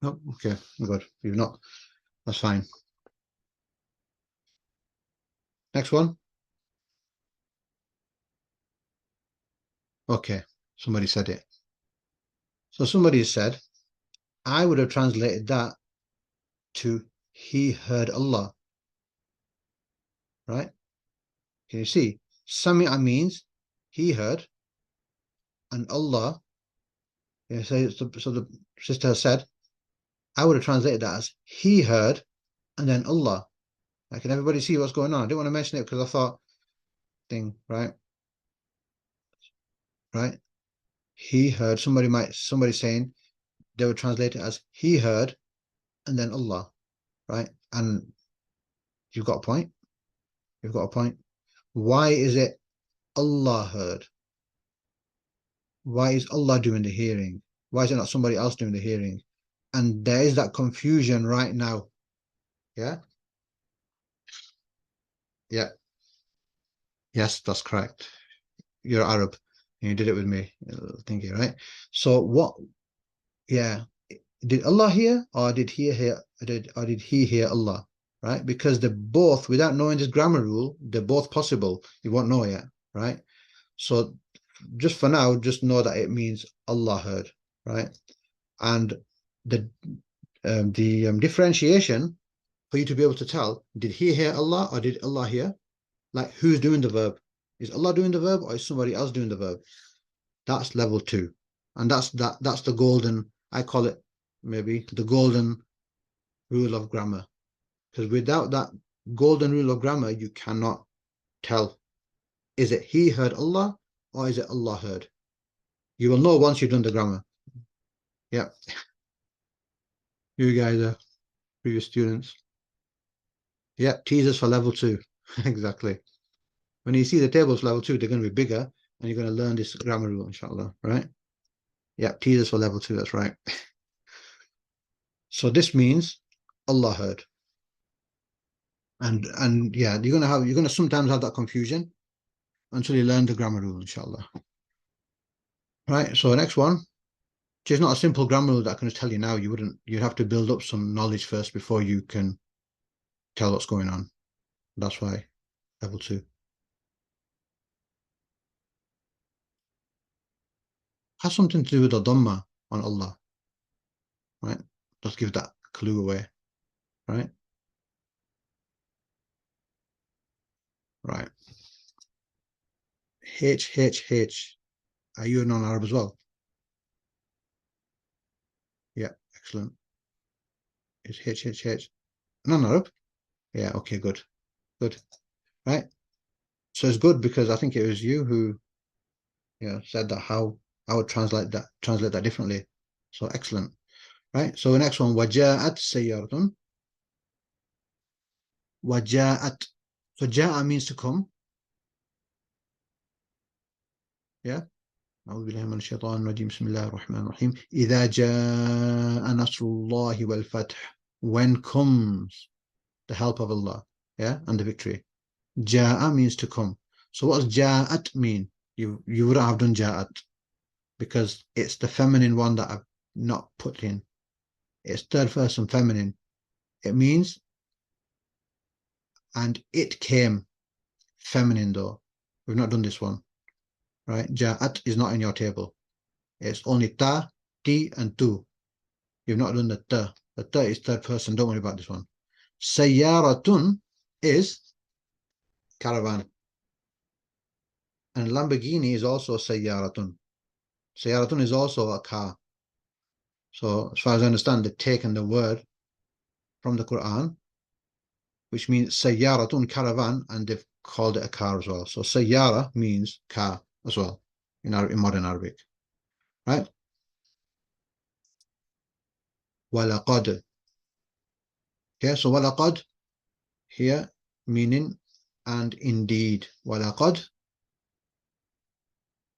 No? Okay, good. You've not. That's fine. Next one. Okay, somebody said it. So somebody said, I would have translated that to he heard Allah, right? Can you see? Sami'a means he heard, and Allah, yeah, so the sister said, I would have translated that as he heard, and then Allah. Like, can everybody see what's going on? I didn't want to mention it because I thought, thing, right? Right? He heard, somebody saying, they would translate it as he heard, and then Allah, right? And you've got a point. You've got a point. Why is it Allah heard? Why is Allah doing the hearing? Why is it not somebody else doing the hearing? And there is that confusion right now. Yeah? Yeah. Yes, that's correct. You're Arab. And you did it with me. Thinking, right? So what, yeah. Did Allah hear or did he hear did he hear Allah? Right? Because they're both, without knowing this grammar rule, they're both possible. You won't know yet, right? So just for now, just know that it means Allah heard, right? And the differentiation for you to be able to tell, did he hear Allah or did Allah hear? Like, who's doing the verb? Is Allah doing the verb or is somebody else doing the verb? That's level 2. And that's the golden, I call it maybe the golden rule of grammar. Because without that golden rule of grammar, you cannot tell, is it he heard Allah or is it Allah heard? You will know once you've done the grammar. Yeah. You guys are previous students. Yeah, teasers for level 2. Exactly. When you see the tables for level 2, they're going to be bigger and you're going to learn this grammar rule, inshallah, right? Yeah, teasers for level 2, that's right. So this means Allah heard. And yeah, you're gonna sometimes have that confusion until you learn the grammar rule, inshallah. Right, so next one. It's not a simple grammar rule that I can just tell you now. You'd have to build up some knowledge first before you can tell what's going on. That's why level 2 has something to do with the Dhamma on Allah. Right? Let's give that clue away. Right? Right. H. Are you a non-Arab as well? Yeah, excellent. Is H. Non-Arab? Yeah, okay, good. Good. Right? So it's good because I think it was you who said that how I would translate that differently. So excellent. Right? So the next one, وجاءت سيارة. وجاءت. So جاء means to come. Yeah. أعوذ بالله من الشيطان الرجيم بسم الله الرحمن الرحيم إذا جاء نصر الله والفتح. When comes the help of Allah, yeah, and the victory. جاء means to come. So what does جاءت mean? You wouldn't have done جاءت because it's the feminine one that I've not put in. It's third person feminine. It means, and it came, feminine though. We've not done this one, right? Ja'at is not in your table. It's only ta, ti, and tu. You've not done the ta. The ta is third person. Don't worry about this one. Sayyaratun is caravan. And Lamborghini is also sayyaratun. Sayyaratun is also a car. So as far as I understand, they've taken the word from the Quran, which means sayyaratun, caravan, and they've called it a car as well. So sayyara means car as well in modern Arabic, right? Walaqad. Okay, so walaqad here meaning and indeed. Walaqad.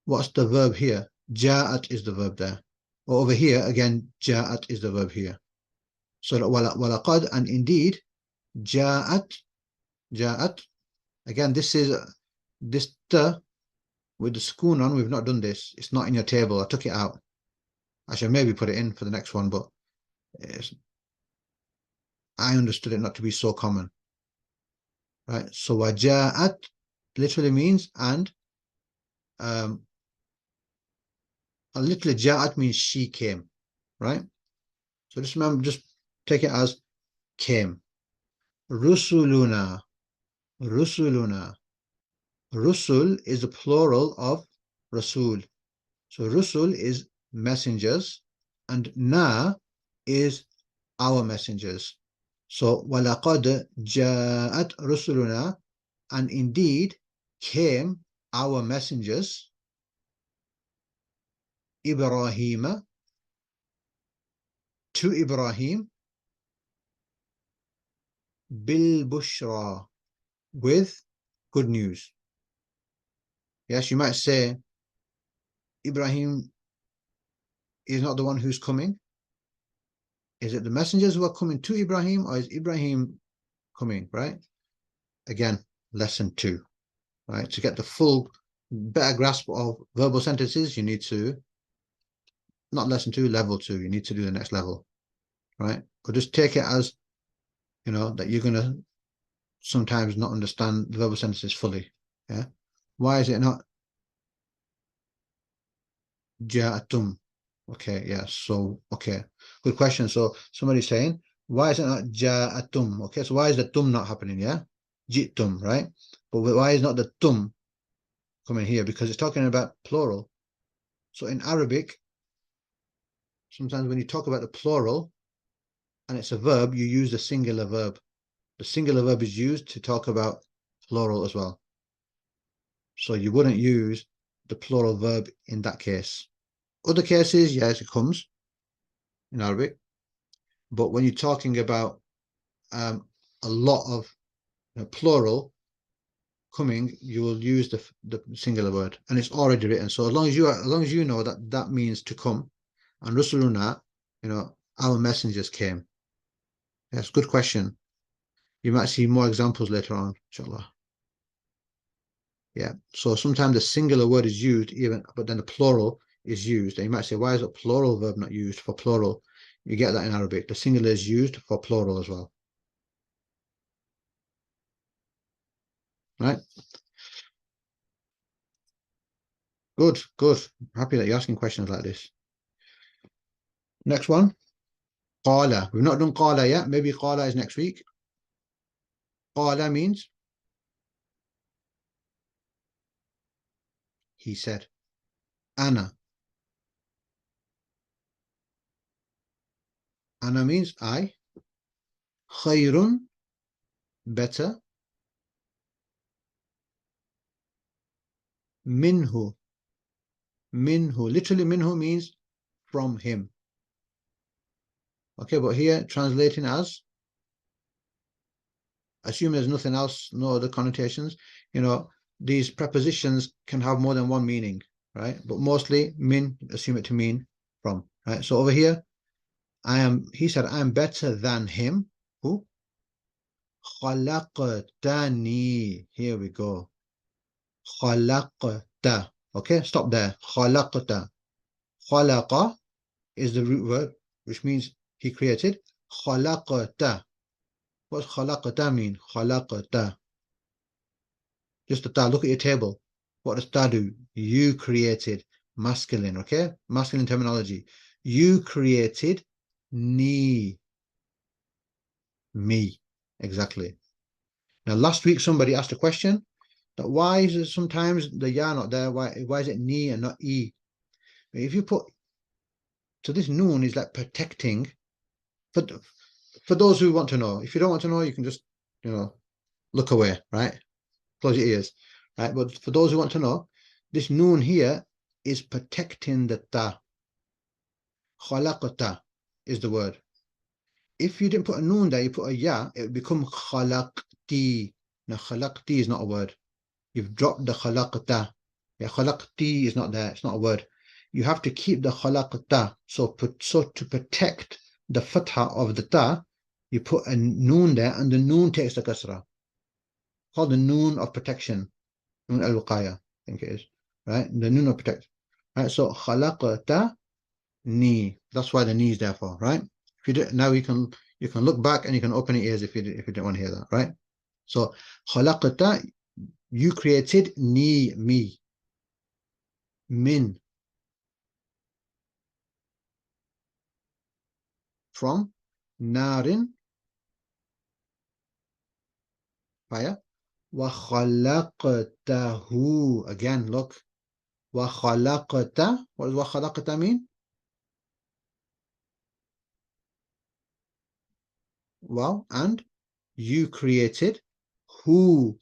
What's the verb here? Ja'at is the verb there. Or over here again, ja'at is the verb here. So walaqad and indeed, ja'at. Again, this is this ta with the sukoon on. We've not done this. It's not in your table. I took it out. I should maybe put it in for the next one, but I understood it not to be so common. Right? So waja'at literally means and. Literally ja'at means she came. Right? So just remember, just take it as came. Rusuluna. Rusuluna. Rusul is the plural of Rasul. So Rusul is messengers and na is our messengers. So وَلَقَدْ جَاءَتْ رُسُلُنَا, and indeed came our messengers, Ibrahim, to Ibrahim, bil bushra, with good news. Yes, you might say Ibrahim is not the one who's coming. Is it the messengers who are coming to Ibrahim, or is Ibrahim coming, right? Again, lesson 2, right? To get the full, better grasp of verbal sentences, you need to, not lesson 2, level 2, you need to do the next level, right? Or just take it as, you know, that you're going to sometimes not understand the verbal sentences fully, yeah? Why is it not ja'atum? Okay, yeah, so, okay, good question. So somebody's saying, why is it not ja'atum? Okay, so why is the tum not happening, yeah? Jitum, right? But why is not the tum coming here? Because it's talking about plural. So in Arabic, sometimes when you talk about the plural and it's a verb, you use the singular verb. The singular verb is used to talk about plural as well. So you wouldn't use the plural verb in that case. Other cases, yes, it comes in Arabic. But when you're talking about a lot of plural coming, you will use the singular word, and it's already written. So as long as you know that that means to come, and Rusuluna, our messengers came. Yes, good question. You might see more examples later on, inshallah. Yeah. So sometimes the singular word is used even, but then the plural is used. And you might say, why is a plural verb not used for plural? You get that in Arabic. The singular is used for plural as well. Right? Good, good. Happy that you're asking questions like this. Next one. Qala. We've not done qala yet. Maybe qala is next week. Qala means he said. Ana. Ana means I. Khayrun, better. Minhu. Minhu. Literally minhu means from him. Okay, but here translating as, assume there's nothing else, no other connotations, these prepositions can have more than one meaning, right? But mostly min, assume it to mean from, right? So over here, he said, I'm better than him. Who? Khalaqtani. Here we go. Khalaqta. Okay, stop there. Khalaqta. Khalaqa is the root word, which means he created. خلقت. What's خلقت mean? خلقت. Just the ta. Look at your table. What does ta do? You created. Masculine, okay? Masculine terminology. You created ni. Me. Exactly. Now, last week somebody asked a question that why is it sometimes the ya not there? Why is it ni and not e? If you put, so this noon is like protecting for those who want to know. If you don't want to know, you can just, look away, right? Close your ears, right? But for those who want to know, this noon here is protecting the ta. Khalaqta is the word. If you didn't put a noon there, you put a ya, it would become khalaqti. Now, khalaqti is not a word. You've dropped the khalaqta. Yeah, khalaqti is not there. It's not a word. You have to keep the khalaqta. So to protect the fatha of the ta, you put a noon there, and the noon takes the kasra. Called the noon of protection. Noon al-wiqaya, I think it is. Right? The noon of protection. Right? So khalaqta ni. That's why the ni is there for, right? If you do, now you can look back and you can open your ears if you didn't want to hear that, right? So khalaqta, you created ni, me. Min, from. Narin, fire. Wa khalaqtahu, again, look. Wa khalaqta, what does wa khalaqta mean? Well, and you created who,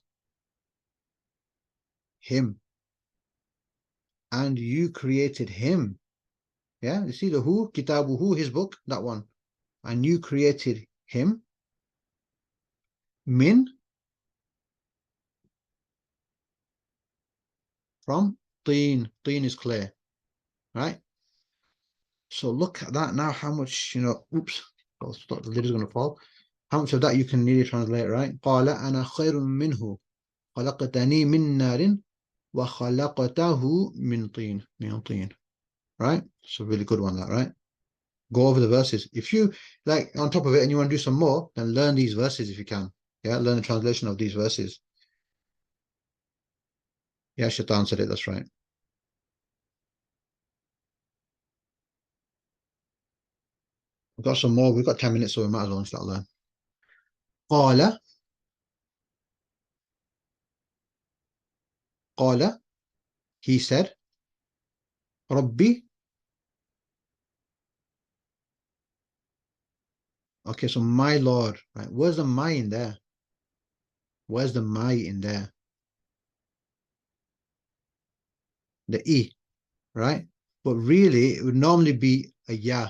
him, and you created him. Yeah, you see the who, kitabuhu, his book, that one. And you created him. Min, from. Teen, teen is clear, right? So look at that now, how much, oops, the lid is going to fall. How much of that you can nearly translate, right? قال أنا خير منه خلقتني من نار وخلقته من طين. Right? It's a really good one, that, right? Go over the verses. If you like on top of it and you want to do some more, then learn these verses if you can. Yeah, learn the translation of these verses. Yeah, Shaitan said it, that's right. We've got some more. We've got 10 minutes, so we might as well start learning. قال, he said, Rabbi. Okay, so my Lord, right? Where's the my in there? Where's the my in there? The E, right? But really, it would normally be a ya,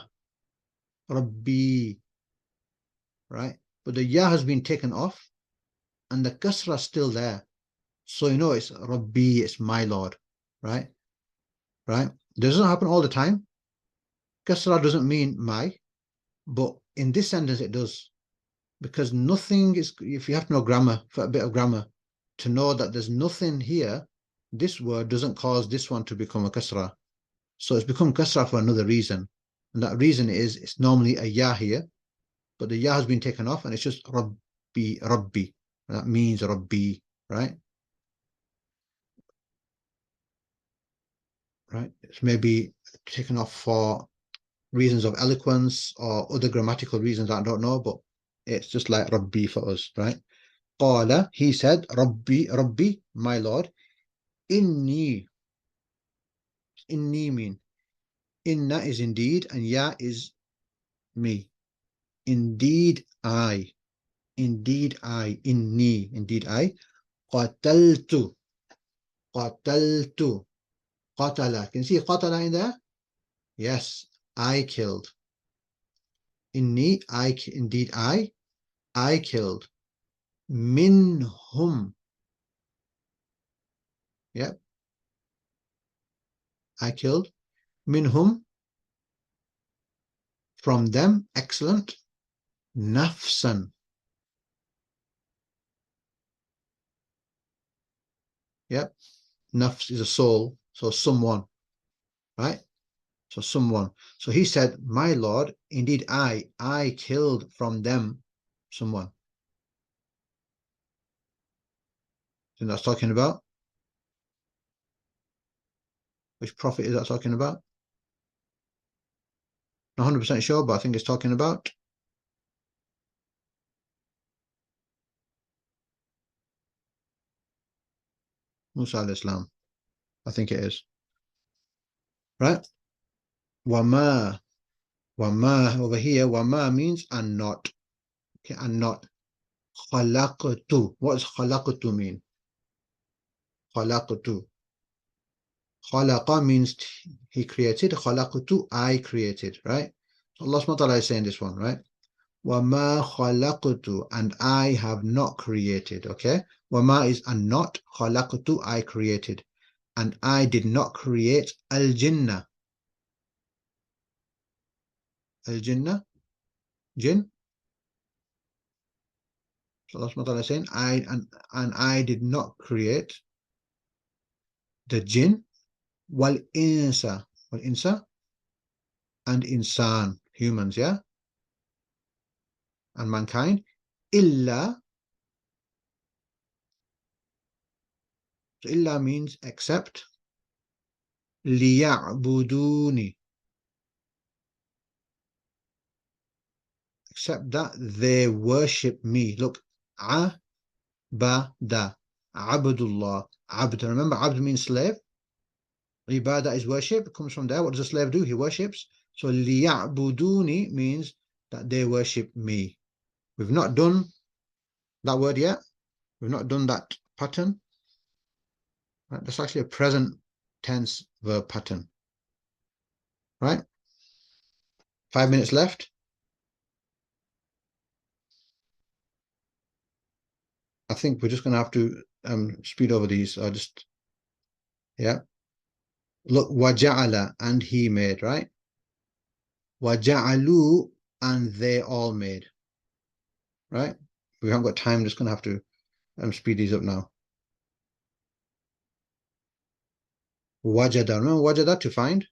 Rabbi, right? But the ya has been taken off, and the kasra is still there. So it's Rabbi, it's my Lord, right? Right? Doesn't happen all the time. Kasra doesn't mean my, but in this sentence it does. Because nothing is, if you have to know grammar, for a bit of grammar, to know that there's nothing here, this word doesn't cause this one to become a kasra. So it's become kasra for another reason. And that reason is it's normally a ya here, but the ya has been taken off and it's just Rabbi, Rabbi. That means Rabbi, right? Right? It's maybe taken off for reasons of eloquence or other grammatical reasons I don't know, but it's just like Rabbi for us, right? Qala, he said, Rabbi, Rabbi, my Lord, inni, inni mean, inna is indeed, and ya is me. Indeed I, inni, indeed I, qataltu, qataltu, qatala. Can you see qatala in there? Yes, I killed. Inni, indeed I killed. Minhum, yep, I killed. Minhum, from them, excellent. Nafsan, yep. Nafs is a soul, so someone, right? So someone. So he said, my Lord, indeed I killed from them someone. And that's talking about? Which prophet is that talking about? Not 100% sure, but I think it's talking about Musa alayhi salam. I think it is. Right? Wama. Wama over here, wama means and not. Okay, and not. Khalaqtu. What does khalaqtu mean? Khalaqtu. Khalaqa means he created. Khalaqtu, I created. Right? So Allah subhanahu wa ta'ala is saying this one, right? Wama khalaqtu, and I have not created. Okay? Wama is and not. Khalaqtu, I created. And I did not create al-jinnah. Al-jinnah? Jinn? So Allah subhanahu wa ta'ala is saying, and I did not create the jinn wal insa and insan, humans, yeah, and mankind, illa. So illa means except, liya'buduni, except that they worship me. Look, abada, abdullah, abd. Remember, abd means slave. Ibadah is worship. It comes from there. What does a slave do? He worships. So liya'buduni means that they worship me. We've not done that word yet. We've not done that pattern. Right? That's actually a present tense verb pattern. Right? 5 minutes left. I think we're just going to have to speed over these. Yeah. Look, waja'ala, and he made, right? Waja'alu, and they all made. Right? We haven't got time. Just going to have to speed these up now. Wajada. Remember wajada, to find?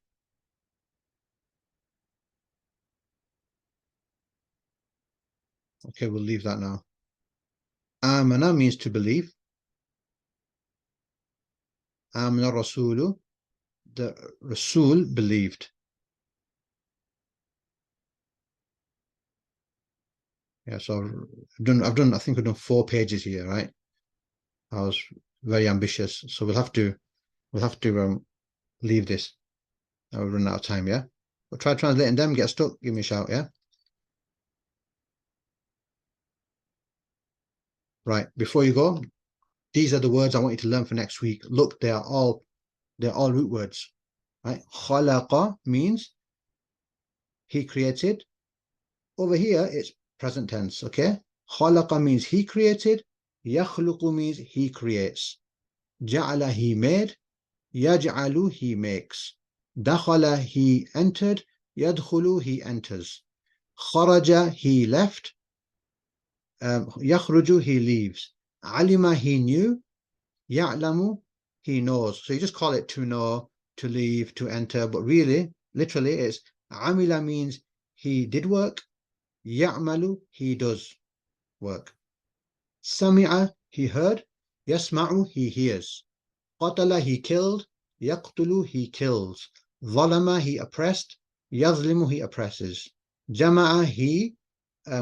Okay, we'll leave that now. Amana means to believe. Amana Rasulu, the Rasul believed. Yeah, so I think I've done 4 pages here, right? I was very ambitious, so we'll have to leave this. I'll run out of time, yeah? But try translating them, get stuck, give me a shout, yeah? Right, before you go, these are the words I want you to learn for next week. Look, they're all root words, right? Khalaqa means he created. Over here, it's present tense, okay? Khalaqa means he created. Yakhluqu means he creates. Ja'ala, he made. Yaj'alu, he makes. Dakhala, he entered. Yadkhulu, he enters. Kharaja, he left. Yakhruju, he leaves. Alima, he knew. Ya'lamu, he knows. So you just call it to know, to leave, to enter, but really, literally, it's amila means he did work. Ya'malu, he does work. Sami'a, he heard. Yasma'u, he hears. Qatala, he killed. Yaqtulu, he kills. Zalama, he oppressed. Yazlimu, he oppresses. Jama'a, he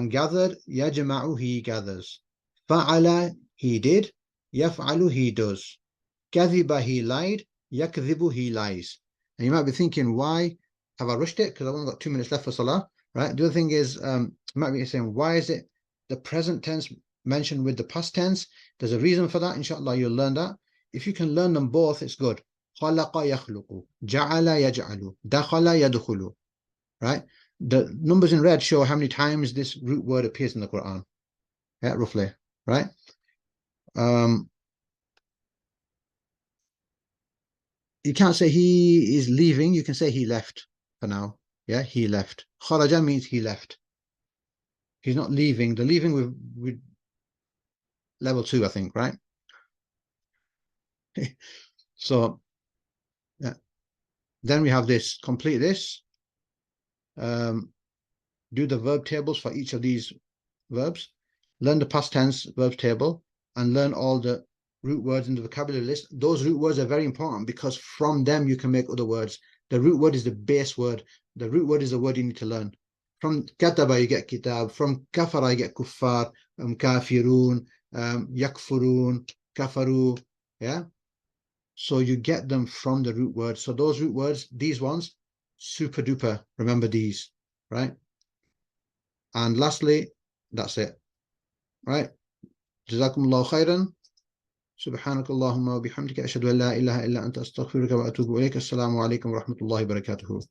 gathered. Yajma'u, he gathers. Fa'ala, he did. Yaf'alu, he does. Kadhiba, he lied. Yakdhibu, he lies. And you might be thinking, why have I rushed it? Because I've only got 2 minutes left for Salah, right? The other thing is, you might be saying, why is it the present tense mentioned with the past tense? There's a reason for that. Inshallah, you'll learn that. If you can learn them both, it's good. Khalaqa yakhluqu, ja'ala yaj'alu, dakhala yadkhulu, right? The numbers in red show how many times this root word appears in the Quran. Yeah, roughly, right? You can't say he is leaving. You can say he left for now. Yeah, he left. Kharaja means he left. He's not leaving. The leaving with level 2, I think, right? So, yeah. Then we have this, complete this. Do the verb tables for each of these verbs. Learn the past tense verbs table and learn all the root words in the vocabulary list. Those root words are very important because from them you can make other words. The root word is the base word. The root word is the word you need to learn. From kataba you get kitab. From kafara you get kuffar, kafirun, yakfurun, kafaru. Yeah. So you get them from the root words. So those root words, these ones, super duper. Remember these, right? And lastly, that's it, right? Jazakumullahu khairan. سبحانك اللهم وبحمدك أشهد أن لا إله إلا أنت أستغفرك وأتوب إليك. السلام عليكم ورحمة الله وبركاته.